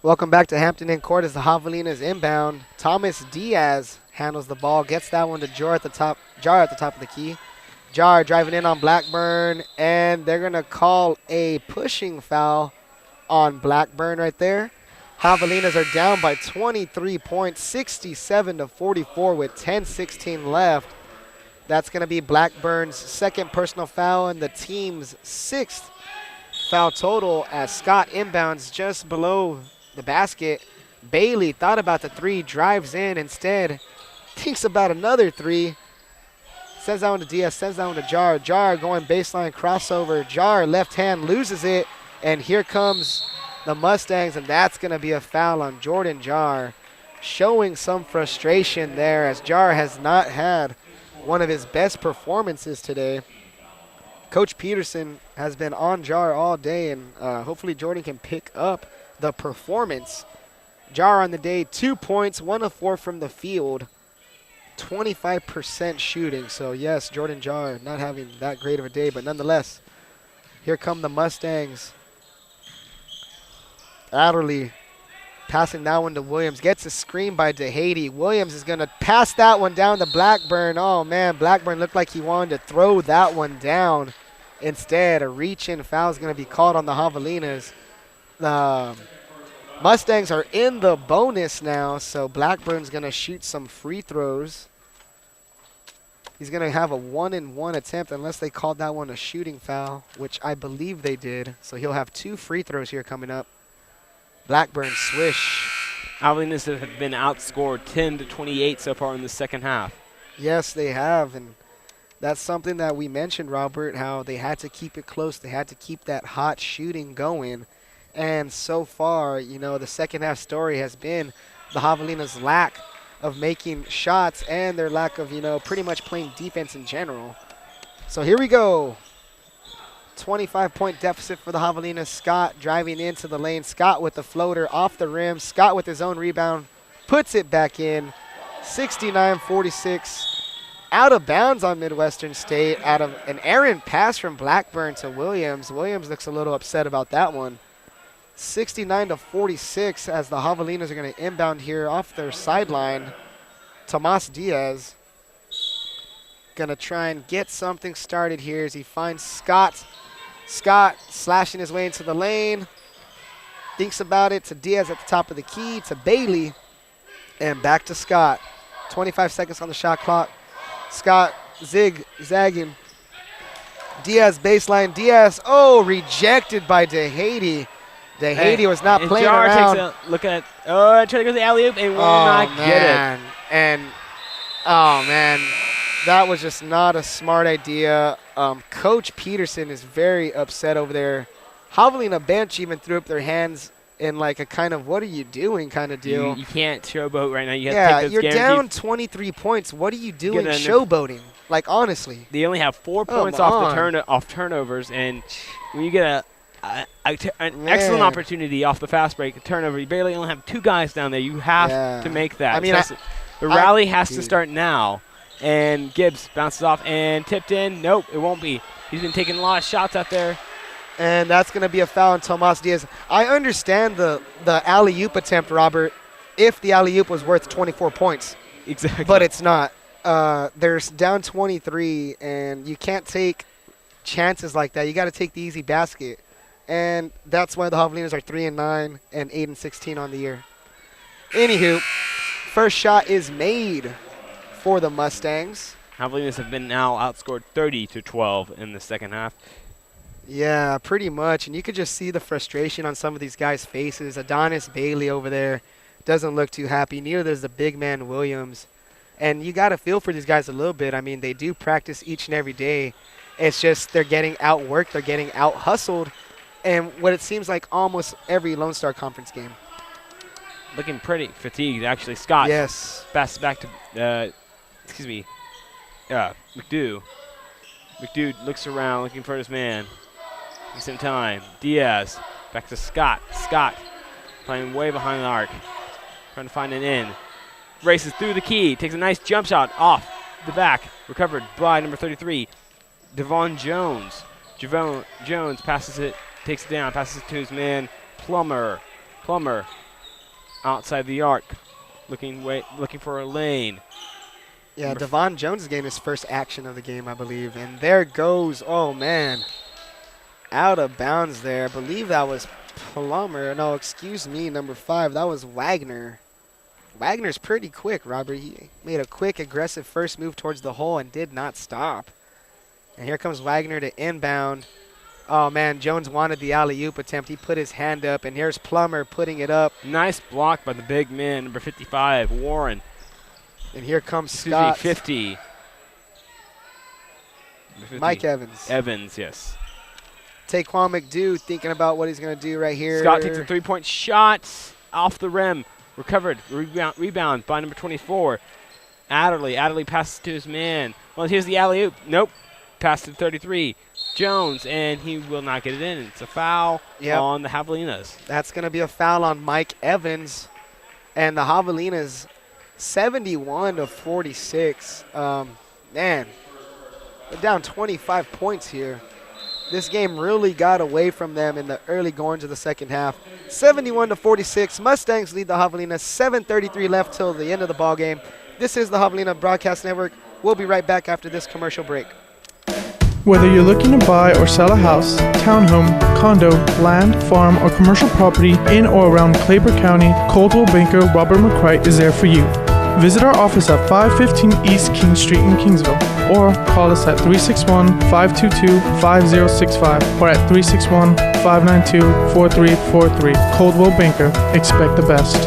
Welcome back to Hampton Inn Court as the Javelinas inbound. Thomas Diaz handles the ball, gets that one to Jar at the top of the key. Jar driving in on Blackburn, and they're going to call a pushing foul on Blackburn right there. Javelinas are down by 23 points, 67-44 with 10:16 left. That's going to be Blackburn's second personal foul and the team's sixth foul total as Scott inbounds just below the basket. Bailey thought about the three, drives in instead, thinks about another three, sends that one to Diaz, sends that one to Jar. Jar going baseline crossover. Jar left hand loses it, and here comes the Mustangs, and that's going to be a foul on Jordan Jar, showing some frustration there as Jar has not had one of his best performances today. Coach Peterson has been on Jar all day, and hopefully Jordan can pick up the performance. Jar on the day, 2 points, 1 of 4 from the field, 25% shooting. So yes, Jordan Jar not having that great of a day, but nonetheless, here come the Mustangs. Adderley Passing that one to Williams. Gets a screen by DeHady. Williams is going to pass that one down to Blackburn. Oh, man, Blackburn looked like he wanted to throw that one down. Instead, a reach-in foul is going to be called on the Javelinas. The Mustangs are in the bonus now, so Blackburn's going to shoot some free throws. He's going to have a 1-and-1 attempt unless they called that one a shooting foul, which I believe they did. So he'll have 2 free throws here coming up. Blackburn swish. Javelinas have been outscored 10-28 so far in the second half. Yes, they have, and that's something that we mentioned, Robert, how they had to keep it close. They had to keep that hot shooting going. And so far, you know, the second half story has been the Javelinas' lack of making shots and their lack of, you know, pretty much playing defense in general. So here we go. 25-point deficit for the Javelinas. Scott driving into the lane. Scott with the floater off the rim. Scott with his own rebound. Puts it back in. 69-46. Out of bounds on Midwestern State. Out of an errant pass from Blackburn to Williams. Williams looks a little upset about that one. 69-46 as the Javelinas are going to inbound here off their sideline. Tomas Diaz going to try and get something started here as he finds Scott. Scott slashing his way into the lane. Thinks about it to Diaz at the top of the key, to Bailey, and back to Scott. 25 seconds on the shot clock. Scott zagging. Diaz baseline. Diaz, oh, rejected by DeHady. DeHady was not playing around. Takes a look at, trying to go to the alley-oop and will not get it. And, oh, man, that was just not a smart idea. Coach Peterson is very upset over there. Javelina bench even threw up their hands in like a kind of what are you doing kind of deal. You can't showboat right now. You have to take those you're down 23 points. What are you doing showboating? Like, honestly. They only have 4 points off turnovers, and when you get an excellent opportunity off the fast break turnover, you barely only have 2 guys down there. You have to make that. I mean, the rally has to start now. And Gibbs bounces off and tipped in. Nope, it won't be. He's been taking a lot of shots out there. And that's going to be a foul on Tomas Diaz. I understand the alley-oop attempt, Robert, if the alley-oop was worth 24 points. Exactly. But it's not. They're down 23, and you can't take chances like that. You got to take the easy basket. And that's why the Javelinas are 3-9 and 8-16 on the year. Anywho, first shot is made for the Mustangs. Javelinas have been now outscored 30-12 in the second half. Yeah, pretty much. And you could just see the frustration on some of these guys' faces. Adonis Bailey over there doesn't look too happy. Neither does the big man Williams. And you got to feel for these guys a little bit. I mean, they do practice each and every day. It's just they're getting outworked. They're getting out-hustled. And what it seems like almost every Lone Star Conference game. Looking pretty fatigued, actually. Scott. Yes. Passes back to, McDew. McDew looks around, looking for his man. Gives him time. Diaz. Back to Scott. Scott playing way behind the arc. Trying to find an in. Races through the key. Takes a nice jump shot off the back. Recovered by number 33, Devon Jones. Javon Jones passes it, takes it down, passes it to his man, Plummer. Plummer outside the arc. Looking for a lane. Yeah, Devon Jones is getting his first action of the game, I believe. And there goes, oh, man. Out of bounds there. I believe that was Plummer. No, excuse me, number 5. That was Wagner. Wagner's pretty quick, Robert. He made a quick, aggressive first move towards the hole and did not stop. And here comes Wagner to inbound. Oh, man, Jones wanted the alley-oop attempt. He put his hand up, and here's Plummer putting it up. Nice block by the big man, number 55, Warren. And here comes Scott. 50. Mike Evans. Evans, yes. Taquan McDew thinking about what he's going to do right here. Scott takes a three-point shot off the rim. Recovered. Rebound by number 24. Adderley. Adderley passes to his man. Well, here's the alley-oop. Nope. Pass to 33. Jones, and he will not get it in. It's a foul on the Javelinas. That's going to be a foul on Mike Evans. And the Javelinas, 71-46. Man, they're down 25 points here. This game really got away from them in the early goings of the second half. 71-46. Mustangs lead the Javelinas. 7:33 left till the end of the ball game. This is the Javelina Broadcast Network. We'll be right back after this commercial break. Whether you're looking to buy or sell a house, townhome, condo, land, farm, or commercial property in or around Claper County, Coldwell Banker Robert McCright is there for you. Visit our office at 515 East King Street in Kingsville, or call us at 361-522-5065 or at 361-592-4343. Coldwell Banker, expect the best.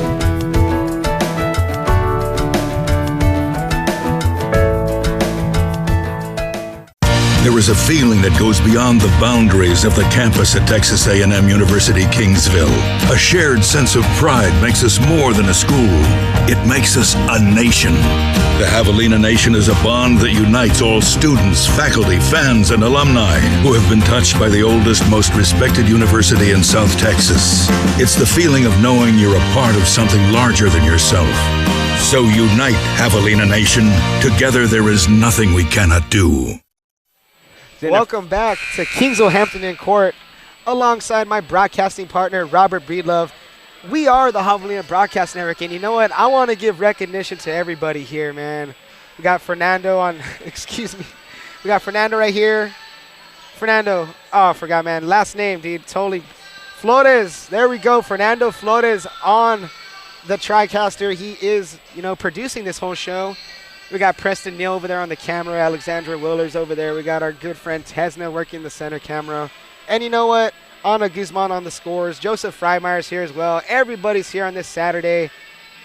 There is a feeling that goes beyond the boundaries of the campus at Texas A&M University Kingsville. A shared sense of pride makes us more than a school. It makes us a nation. The Javelina Nation is a bond that unites all students, faculty, fans, and alumni who have been touched by the oldest, most respected university in South Texas. It's the feeling of knowing you're a part of something larger than yourself. So unite, Javelina Nation. Together there is nothing we cannot do. Welcome back to Kingsville Hampton in Court alongside my broadcasting partner, Robert Breedlove. We are the Javelina Broadcast Network, and you know what? I want to give recognition to everybody here, man. We got Fernando on, excuse me. We got Fernando right here. Fernando, oh, I forgot, man. Last name, dude, totally. Flores, there we go. Fernando Flores on the TriCaster. He is, producing this whole show. We got Preston Neal over there on the camera. Alexandra Willers over there. We got our good friend Tesna working the center camera. And you know what? Ana Guzman on the scores. Joseph Freymeyer's here as well. Everybody's here on this Saturday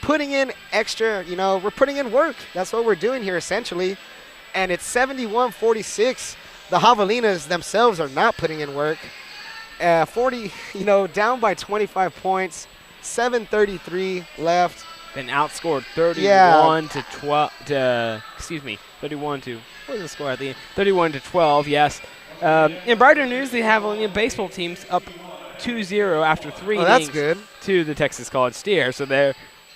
putting in extra, we're putting in work. That's what we're doing here essentially. And it's 71-46. The Javelinas themselves are not putting in work. 40, down by 25 points. 7:33 left. Been outscored 31 to 12 31 to what was the score at the end? 31 to 12, yes. In brighter news, the Javelina baseball team's up 2-0 after 3 innings that's good. to the Texas College Steer. So they're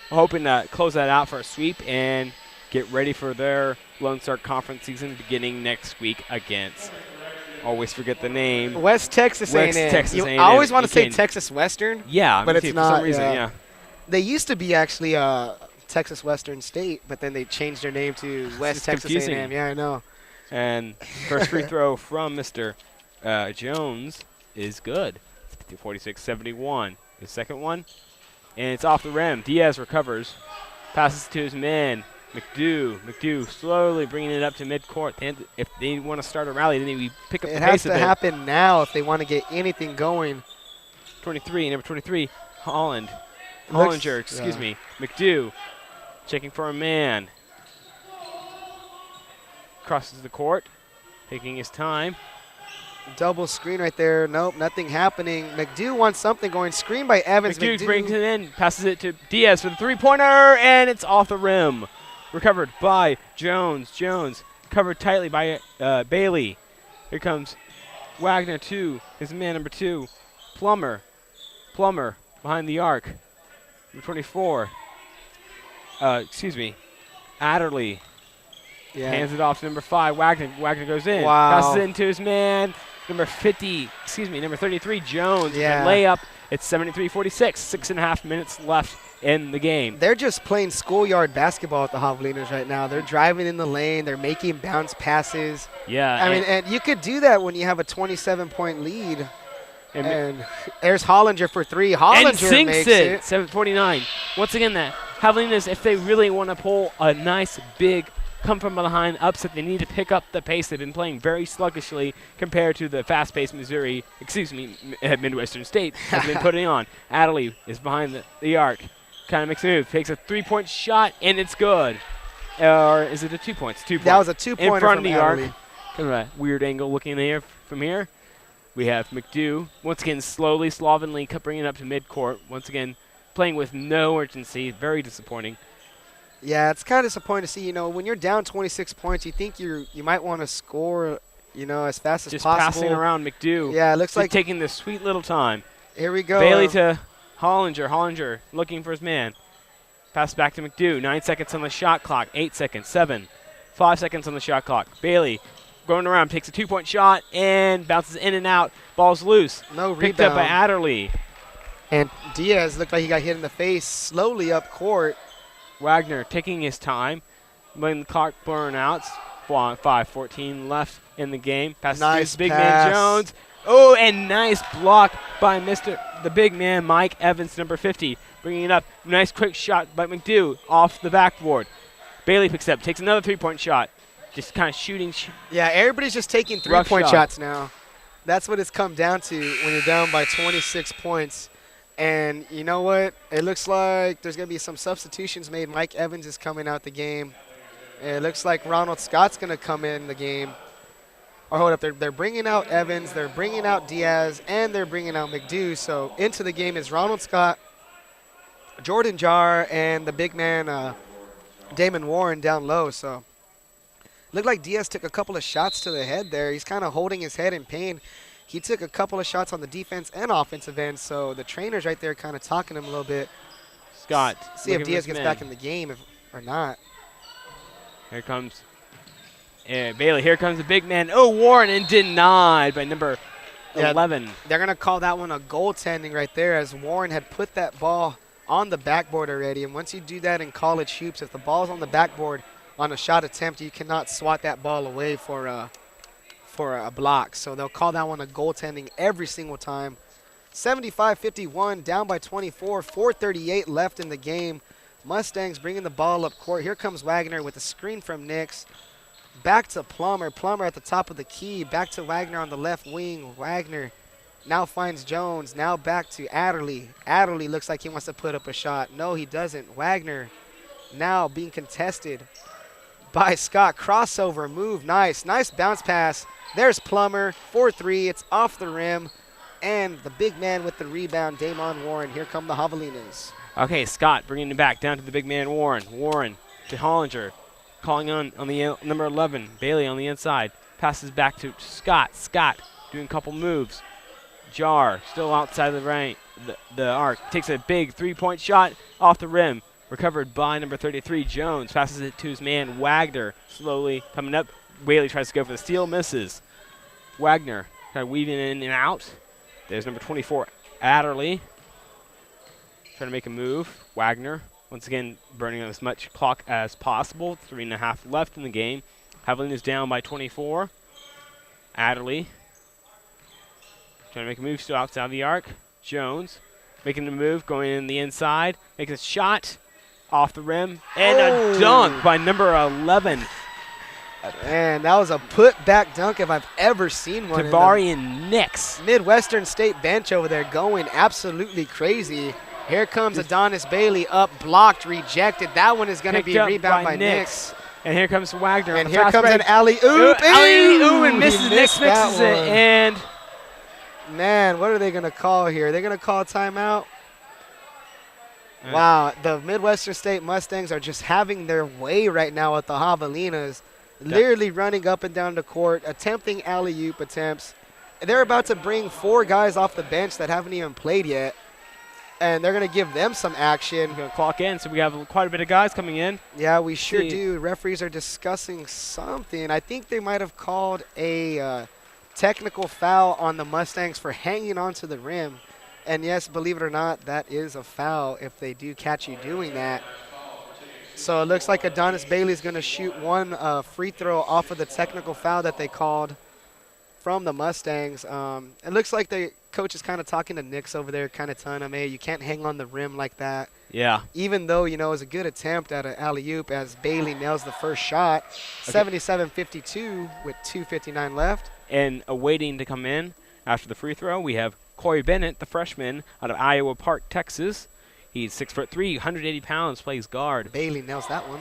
hoping to close that out for a sweep and get ready for their Lone Star Conference season beginning next week against, always forget the name. West Texas A&M. Texas A&M. I always want to say Texas Western. Yeah, but it's not. For some reason, yeah. They used to be actually Texas Western State, but then they changed their name to West Texas confusing. A&M. Yeah, I know. And first free throw from Mr. Jones is good. 46-71. The second one, and it's off the rim. Diaz recovers, passes to his man, McDew slowly bringing it up to midcourt. If they want to start a rally, then they pick up the pace a bit. It has to happen now if they want to get anything going. Number 23, Hollinger, excuse me. McDew checking for a man. Crosses the court, taking his time. Double screen right there. Nope, nothing happening. McDew wants something going. Screen by Evans. McDew brings it in, passes it to Diaz for the three-pointer, and it's off the rim. Recovered by Jones. Jones covered tightly by Bailey. Here comes Wagner to his man number 2. Plummer behind the arc. Number 24. Adderley. Yeah. Hands it off to number 5. Wagner goes in. Wow. Passes it into his man. Number 33, Jones. Yeah. Layup. It's 73-46. 6.5 minutes left in the game. They're just playing schoolyard basketball with the Javelinas right now. They're driving in the lane. They're making bounce passes. Yeah. I mean, and you could do that when you have a 27-point lead. And there's Hollinger for 3. Hollinger and sinks makes it. 7:49. Once again, the Javelinas, if they really want to pull a nice, big, come from behind upset, they need to pick up the pace. They've been playing very sluggishly compared to the fast-paced Midwestern State has been putting on. Adderley is behind the arc. Kind of makes a move. Takes a 3-point shot, and it's good. Or is it a 2 points? 2 points. That was a 2-pointer in front of the Adderley. arc. Kind of a weird angle looking here from here. We have McDew, once again, slowly, slovenly, bringing it up to midcourt. Once again, playing with no urgency. Very disappointing. Yeah, it's kind of disappointing to see, when you're down 26 points, you think you might want to score, as fast as just possible. Just passing around McDew. Yeah, it looks like taking this sweet little time. Here we go. Bailey to Hollinger. Hollinger looking for his man. Pass back to McDew. 9 seconds on the shot clock. 8 seconds. 7. 5 seconds on the shot clock. Bailey going around, takes a 2-point shot and bounces in and out. Ball's loose. No Picked up by rebound. Adderley. And Diaz looked like he got hit in the face slowly up court. Wagner taking his time, letting the clock burn out. 5:14 left in the game. Passes Nice to big pass. man Jones. Oh, and nice block by the big man Mike Evans, number 50, bringing it up. Nice quick shot by McDew off the backboard. Bailey picks up, takes another 3-point shot. Just kind of shooting. Yeah, everybody's just taking Rough three-point shot. shots now. That's what it's come down to when you're down by 26 points. And you know what? It looks like there's going to be some substitutions made. Mike Evans is coming out the game. It looks like Ronald Scott's going to come in the game. Or hold up, they're bringing out Evans, they're bringing out Diaz, and they're bringing out McDew. So into the game is Ronald Scott, Jordan Jarr, and the big man Damon Warren down low. So looked like Diaz took a couple of shots to the head there. He's kind of holding his head in pain. He took a couple of shots on the defense and offensive end, so the trainer's right there kind of talking to him a little bit. Scott. See if looking for Diaz his gets man. back in the game or not. Here comes Bailey. Here comes the big man. Oh, Warren, and denied by number Yeah. 11. They're going to call that one a goaltending right there, as Warren had put that ball on the backboard already. And once you do that in college hoops, if the ball's on the backboard on a shot attempt, you cannot swat that ball away for a block. So they'll call that one a goaltending every single time. 75-51, down by 24, 4:38 left in the game. Mustangs bringing the ball up court. Here comes Wagner with a screen from Nix. Back to Plummer. Plummer at the top of the key. Back to Wagner on the left wing. Wagner now finds Jones. Now back to Adderley. Adderley looks like he wants to put up a shot. No, he doesn't. Wagner now being contested by Scott. Crossover move. Nice. Nice bounce pass. There's Plummer. 4-3. It's off the rim. And the big man with the rebound, Damon Warren. Here come the Javelinas. Okay, Scott bringing it back down to the big man Warren. Warren to Hollinger. Calling on the number 11, Bailey on the inside. Passes back to Scott. Scott doing a couple moves. Jar still outside the arc. Takes a big 3-point shot off the rim. Recovered by number 33, Jones. Passes it to his man Wagner. Slowly coming up. Bailey tries to go for the steal. Misses. Wagner kind of weaving in and out. There's number 24, Adderley. Trying to make a move. Wagner, once again, burning as much clock as possible. 3.5 left in the game. Javelinas down by 24. Adderley trying to make a move, still outside the arc. Jones making the move, going in the inside. Makes a shot off the rim. And a dunk by number 11. Man, that was a put-back dunk if I've ever seen one. Tavarian Nix. Midwestern State bench over there going absolutely crazy. Here comes Adonis Bailey up, blocked, rejected. That one is going to be rebounded by Nix. And here comes Wagner. And here comes an alley-oop. Alley-oop and misses. Nix mixes it. One. And man, what are they going to call here? They're going to call a timeout? Wow, the Midwestern State Mustangs are just having their way right now with the Javelinas. Literally running up and down the court, attempting alley-oop attempts. They're about to bring 4 guys off the bench that haven't even played yet. And they're going to give them some action. We're going to clock in, so we have quite a bit of guys coming in. Yeah, we sure do. Referees are discussing something. I think they might have called a technical foul on the Mustangs for hanging onto the rim. And yes, believe it or not, that is a foul if they do catch you doing that. So it looks like Adonis Bailey's going to shoot one free throw off of the technical foul that they called from the Mustangs. It looks like the coach is kind of talking to Nix over there, kind of telling him, hey, you can't hang on the rim like that. Yeah. Even though, you know, it was a good attempt at an alley-oop as Bailey nails the first shot. 77-52 with 2:59 left. And awaiting to come in after the free throw, we have Corey Bennett, the freshman out of Iowa Park, Texas. He's 6'3", 180 pounds, plays guard. Bailey nails that one.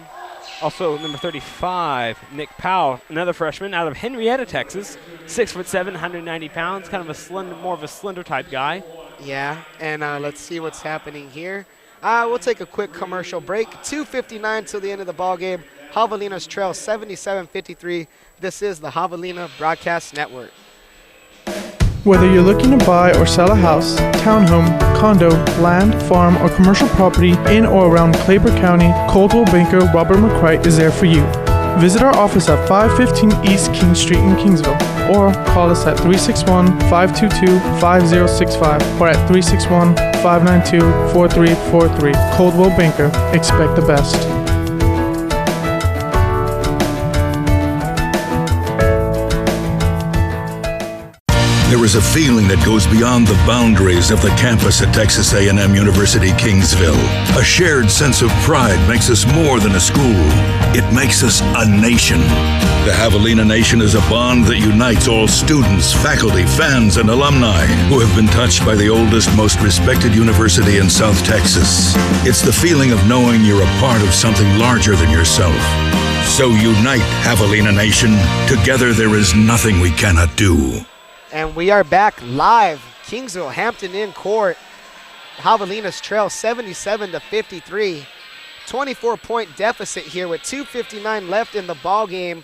Also, number 35, Nick Powell, another freshman out of Henrietta, Texas. 6'7", 190 pounds, kind of a slender, more of a slender type guy. Yeah, and let's see what's happening here. We'll take a quick commercial break. 2:59 till the end of the ball game. Javelinas trail 77-53. This is the Javelina Broadcast Network. Whether you're looking to buy or sell a house, townhome, condo, land, farm, or commercial property in or around Claiborne County, Coldwell Banker Robert McCright is there for you. Visit our office at 515 East King Street in Kingsville, or call us at 361-522-5065 or at 361-592-4343. Coldwell Banker. Expect the best. There is a feeling that goes beyond the boundaries of the campus at Texas A&M University Kingsville. A shared sense of pride makes us more than a school. It makes us a nation. The Javelina Nation is a bond that unites all students, faculty, fans, and alumni who have been touched by the oldest, most respected university in South Texas. It's the feeling of knowing you're a part of something larger than yourself. So unite, Javelina Nation. Together there is nothing we cannot do. And we are back live. Kingsville, Hampton in court. Javelinas trail 77-53. 24-point deficit here with 2:59 left in the ball game.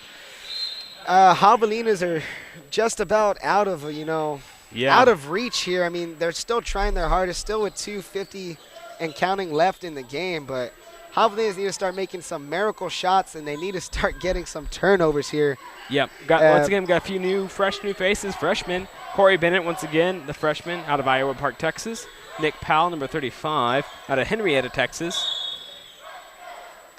Javelinas are just about out of out of reach here. I mean, they're still trying their hardest, still with 2:50 and counting left in the game, but Javelinas need to start making some miracle shots, and they need to start getting some turnovers here. Yep. Once again, we got a few fresh new faces. Freshmen. Corey Bennett, once again, the freshman out of Iowa Park, Texas. Nick Powell, number 35, out of Henrietta, Texas.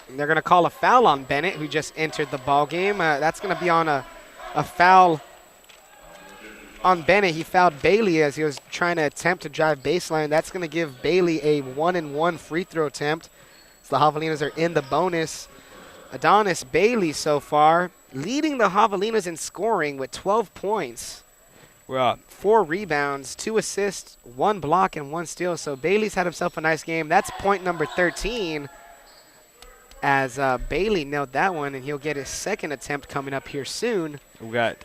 And they're going to call a foul on Bennett, who just entered the ball game. That's going to be on a foul on Bennett. He fouled Bailey as he was trying to attempt to drive baseline. That's going to give Bailey a 1-and-1 free throw attempt. So the Javelinas are in the bonus. Adonis Bailey so far leading the Javelinas in scoring with 12 points. Well, 4 rebounds, 2 assists, 1 block, and 1 steal. So Bailey's had himself a nice game. That's point number 13 as Bailey nailed that one, and he'll get his second attempt coming up here soon. We got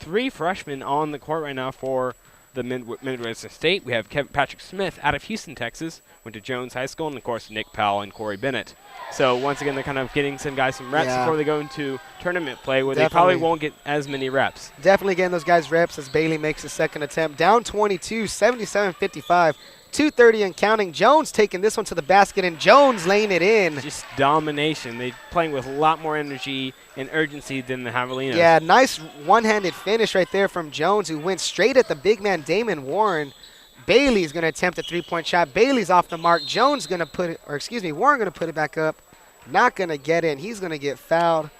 3 freshmen on the court right now for the Midwestern State. We have Patrick Smith out of Houston, Texas, went to Jones High School, and, of course, Nick Powell and Corey Bennett. So, once again, they're kind of getting some guys some reps before they go into tournament play where they probably won't get as many reps. Definitely getting those guys reps as Bailey makes his second attempt. Down 22, 77-55, 2:30 and counting. Jones taking this one to the basket, and Jones laying it in. Just domination. They're playing with a lot more energy and urgency than the Javelinas. Yeah, nice one-handed finish right there from Jones, who went straight at the big man, Damon Warren. Bailey's going to attempt a three-point shot. Bailey's off the mark. Jones going to put it, Warren going to put it back up. Not going to get in. He's going to get fouled.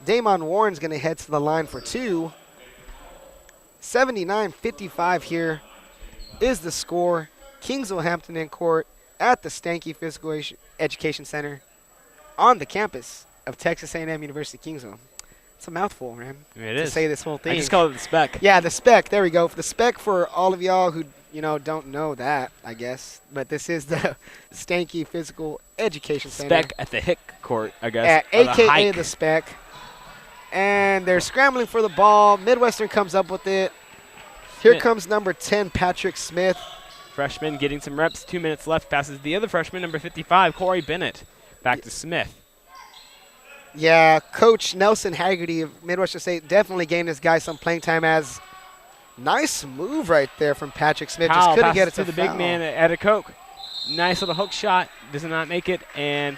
Damon Warren's going to head to the line for 2. 79-55 here is the score. Kingsville Hampton in court at the Stanky Physical Education Center on the campus of Texas A&M University Kingsville. It's a mouthful, man. It to is. say this whole thing. I just call it the spec. Yeah, the spec. There we go. The spec for all of y'all who don't know that, I guess. But this is the Stanky Physical Education Center. Spec at the Hick court, I guess. AKA the spec. And they're scrambling for the ball. Midwestern comes up with it. Here comes number 10, Patrick Smith. Freshman getting some reps. 2 minutes left. Passes the other freshman, number 55, Corey Bennett. Back to Smith. Yeah, Coach Nelson Haggerty of Midwestern State definitely gave this guy some playing time as nice move right there from Patrick Smith. Powell just couldn't get it to the big man at a Coke. Nice little hook shot. Does not make it, and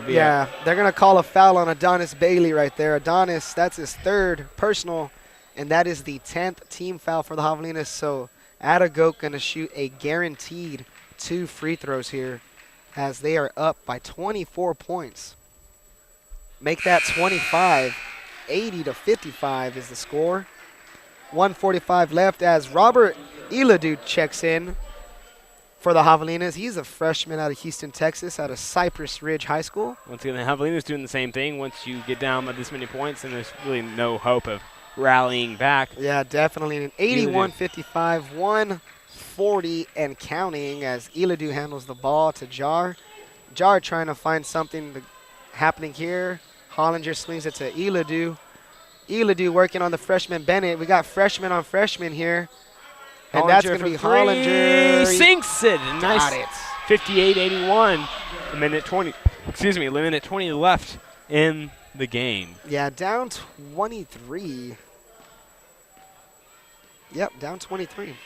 they're going to call a foul on Adonis Bailey right there. Adonis, that's his 3rd personal, and that is the 10th team foul for the Javelinas. So Atagoke going to shoot a guaranteed 2 free throws here as they are up by 24 points. Make that 25. 80-55 is the score. 1:45 left as Robert Eladu checks in for the Javelinas. He's a freshman out of Houston, Texas, out of Cypress Ridge High School. Once again, the Javelinas doing the same thing. Once you get down by this many points, and there's really no hope of rallying back. Yeah, definitely. An 81-55, 140 and counting as Eladu handles the ball to Jar. Jar trying to find something happening here. Hollinger swings it to Eladu. Eladu working on the freshman Bennett. We got freshman on freshman here. And that's going to be Hollinger. Sinks it. Nice. Got it. 58-81. A minute 20 left in the game. Yeah, down 23. Yep, down 23.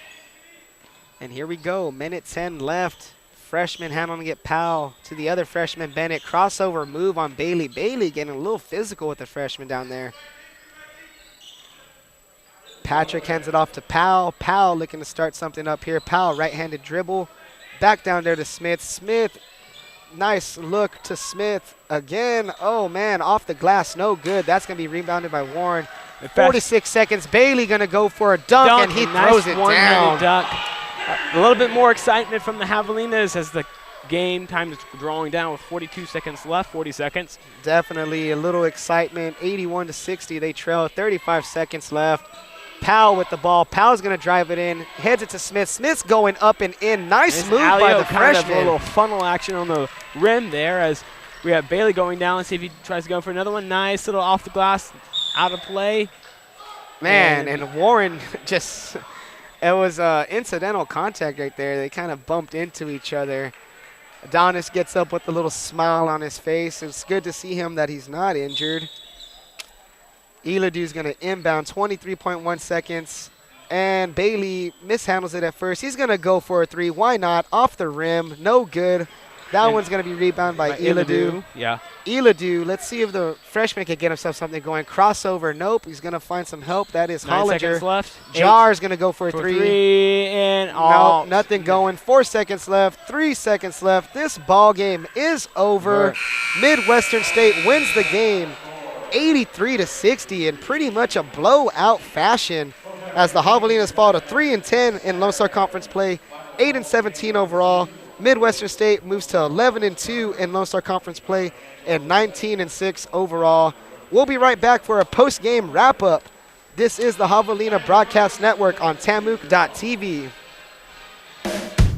And here we go. Minute 10 left. freshman handling it. Powell to the other freshman, Bennett. Crossover move on Bailey. Bailey getting a little physical with the freshman down there. Patrick hands it off to Powell. Powell looking to start something up here. Powell right-handed dribble. Back down there to Smith. Smith, nice look to Smith again. Oh, man, off the glass, no good. That's going to be rebounded by Warren. 46 seconds. Bailey going to go for a dunk, and he throws it down. Dunk. A little bit more excitement from the Javelinas as the game time is drawing down with 42 seconds left, 40 seconds. Definitely a little excitement. 81-60, they trail. 35 seconds left. Powell with the ball. Powell's going to drive it in. Heads it to Smith. Smith's going up and in. Nice move by the freshman. A little funnel action on the rim there as we have Bailey going down. Let's see if he tries to go for another one. Nice little off the glass, out of play. Man, and Warren just, it was incidental contact right there. They kind of bumped into each other. Adonis gets up with a little smile on his face. It's good to see him that he's not injured. Eladu's going to inbound, 23.1 seconds. And Bailey mishandles it at first. He's going to go for a three. Why not? Off the rim. No good. That one's going to be rebounded by Eladu. Yeah. Eladu, let's see if the freshman can get himself something going. Crossover, nope. He's going to find some help. That is 9 Hollinger. seconds left. Jar's going to go for a three. And nope, nothing going. 4 seconds left. 3 seconds left. This ball game is over. Midwestern State wins the game 83-60 in pretty much a blowout fashion as the Javelinas fall to 3-10 in Lone Star Conference play, 8-17 overall. Midwestern State moves to 11-2 in Lone Star Conference play and 19-6 overall. We'll be right back for a post-game wrap-up. This is the Javelina Broadcast Network on TAMUK.TV.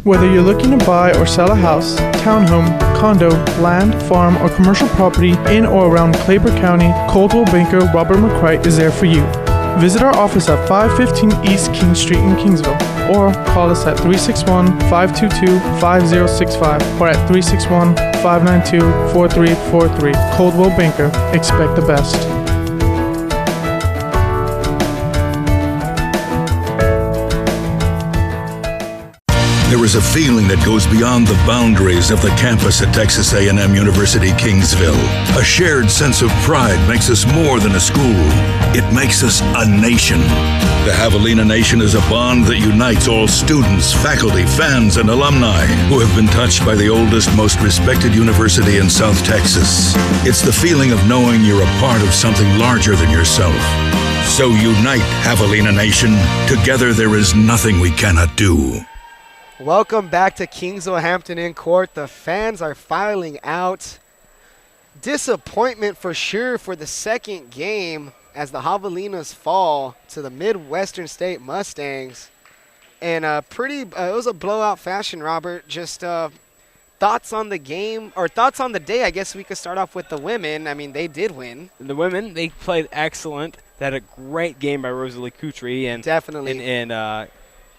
Whether you're looking to buy or sell a house, townhome, condo, land, farm, or commercial property in or around Claper County, Coldwell Banker Robert McCray is there for you. Visit our office at 515 East King Street in Kingsville or call us at 361-522-5065 or at 361-592-4343. Coldwell Banker, expect the best. There is a feeling that goes beyond the boundaries of the campus at Texas A&M University Kingsville. A shared sense of pride makes us more than a school. It makes us a nation. The Javelina Nation is a bond that unites all students, faculty, fans, and alumni who have been touched by the oldest, most respected university in South Texas. It's the feeling of knowing you're a part of something larger than yourself. So unite, Javelina Nation. Together there is nothing we cannot do. Welcome back to Kingsville Hampton in court. The fans are filing out. Disappointment for sure for the second game as the Javelinas fall to the Midwestern State Mustangs. And it was a blowout fashion, Robert. Just thoughts on the game, or thoughts on the day. I guess we could start off with the women. I mean, they did win. The women, they played excellent. They had a great game by Rosalie Coutry. And definitely.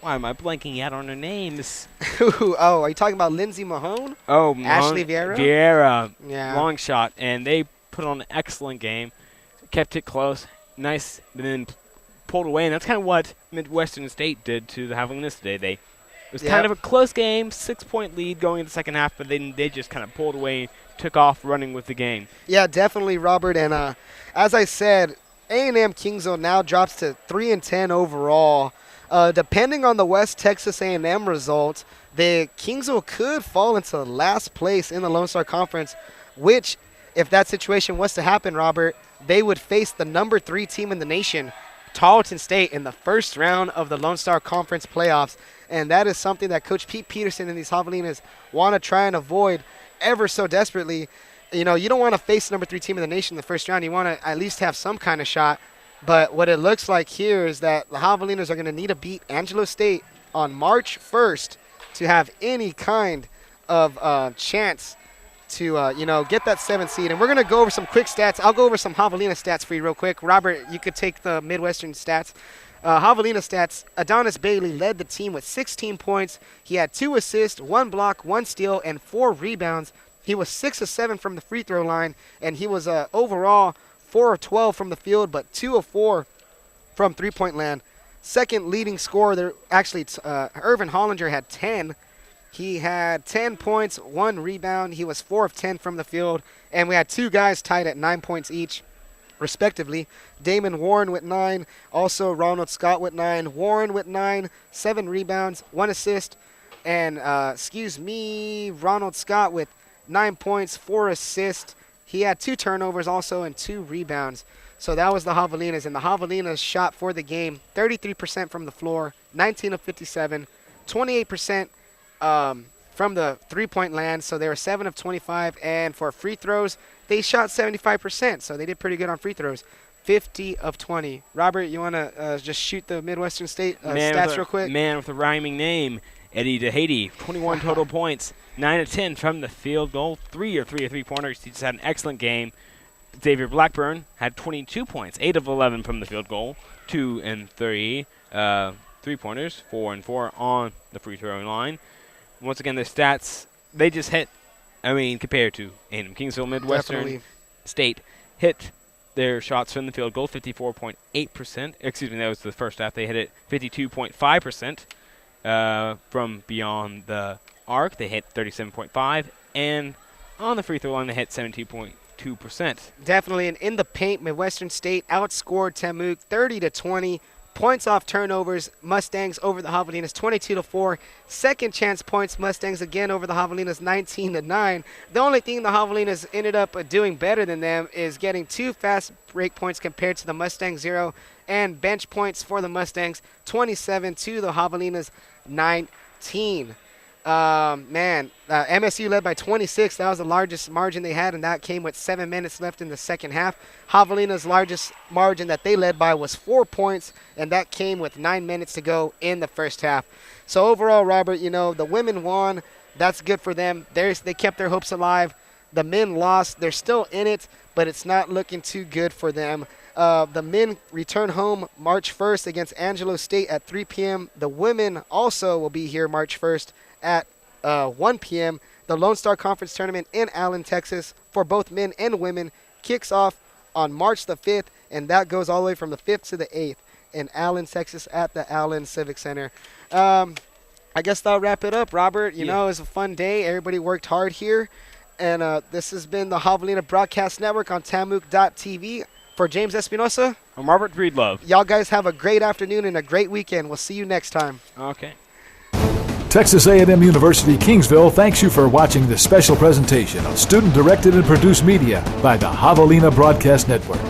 Why am I blanking out on her names? Oh, are you talking about Lindsay Mahone? Oh, Ashley Vieira? Vieira. Yeah. Long shot. And they put on an excellent game. Kept it close. Nice. And then pulled away. And that's kind of what Midwestern State did to the Javelinas today. It was kind of a close game, 6-point lead going into the second half, but then they just kind of pulled away and took off running with the game. Yeah, definitely, Robert. And as I said, A&M Kingsville now drops to 3-10 overall. Depending on the West Texas A&M result, the Kingsville could fall into last place in the Lone Star Conference, which, if that situation was to happen, Robert, they would face the number 3 team in the nation, Tarleton State, in the first round of the Lone Star Conference playoffs. And that is something that Coach Pete Peterson and these Javelinas want to try and avoid ever so desperately. You know, you don't want to face the number 3 team in the nation in the first round. You want to at least have some kind of shot. But what it looks like here is that the Javelinas are going to need to beat Angelo State on March 1st to have any kind of chance to, get that 7th seed. And we're going to go over some quick stats. I'll go over some Javelina stats for you real quick. Robert, you could take the Midwestern stats. Javelina stats, Adonis Bailey led the team with 16 points. He had 2 assists, 1 block, 1 steal, and 4 rebounds. He was 6 of 7 from the free throw line, and he was overall 4 of 12 from the field, but 2 of 4 from three-point land. Second leading scorer, Irvin Hollinger had 10. He had 10 points, 1 rebound. He was 4 of 10 from the field. And we had 2 guys tied at 9 points each, respectively. Damon Warren with 9. Also Ronald Scott with 9. Warren with 9, 7 rebounds, 1 assist. And, Ronald Scott with 9 points, 4 assists. He had 2 turnovers also and 2 rebounds. So that was the Javelinas. And the Javelinas shot for the game 33% from the floor, 19 of 57, 28% from the three-point land. So they were 7 of 25. And for free throws, they shot 75%. So they did pretty good on free throws. 50 of 20. Robert, you want to just shoot the Midwestern State stats real quick? Man with a rhyming name, Eddie DeHady, 21 total points, 9 of 10 from the field goal, 3 of 3-pointers. He just had an excellent game. Xavier Blackburn had 22 points, 8 of 11 from the field goal, 2 and 3 3-pointers, 4 and 4 on the free throw line. Once again, the stats, they just hit, compared to A&M Kingsville, Midwestern State, hit their shots from the field goal, 54.8%. Excuse me, that was the first half. They hit it 52.5%. From beyond the arc, they hit 37.5%. And on the free throw line, they hit 72.2%. Definitely. And in the paint, Midwestern State outscored TAMUK 30-20. Points off turnovers, Mustangs over the Javelinas 22-4. Second chance points, Mustangs again over the Javelinas 19-9. The only thing the Javelinas ended up doing better than them is getting 2 fast break points compared to the Mustangs 0, and bench points for the Mustangs 27 to the Javelinas 19. MSU led by 26. That was the largest margin they had, and that came with 7 minutes left in the second half. Javelina's largest margin that they led by was 4 points, and that came with 9 minutes to go in the first half. So overall, Robert, the women won. That's good for them. They kept their hopes alive. The men lost. They're still in it, but it's not looking too good for them. The men return home March 1st against Angelo State at 3 p.m. The women also will be here March 1st at 1 p.m. The Lone Star Conference Tournament in Allen, Texas, for both men and women, kicks off on March the 5th, and that goes all the way from the 5th to the 8th in Allen, Texas at the Allen Civic Center. I guess that'll wrap it up, Robert. It was a fun day. Everybody worked hard here. And this has been the Javelina Broadcast Network on TAMUK.TV. For James Espinosa, I'm Robert Breedlove. Y'all guys have a great afternoon and a great weekend. We'll see you next time. Okay. Texas A&M University Kingsville thanks you for watching this special presentation of student-directed and produced media by the Javelina Broadcast Network.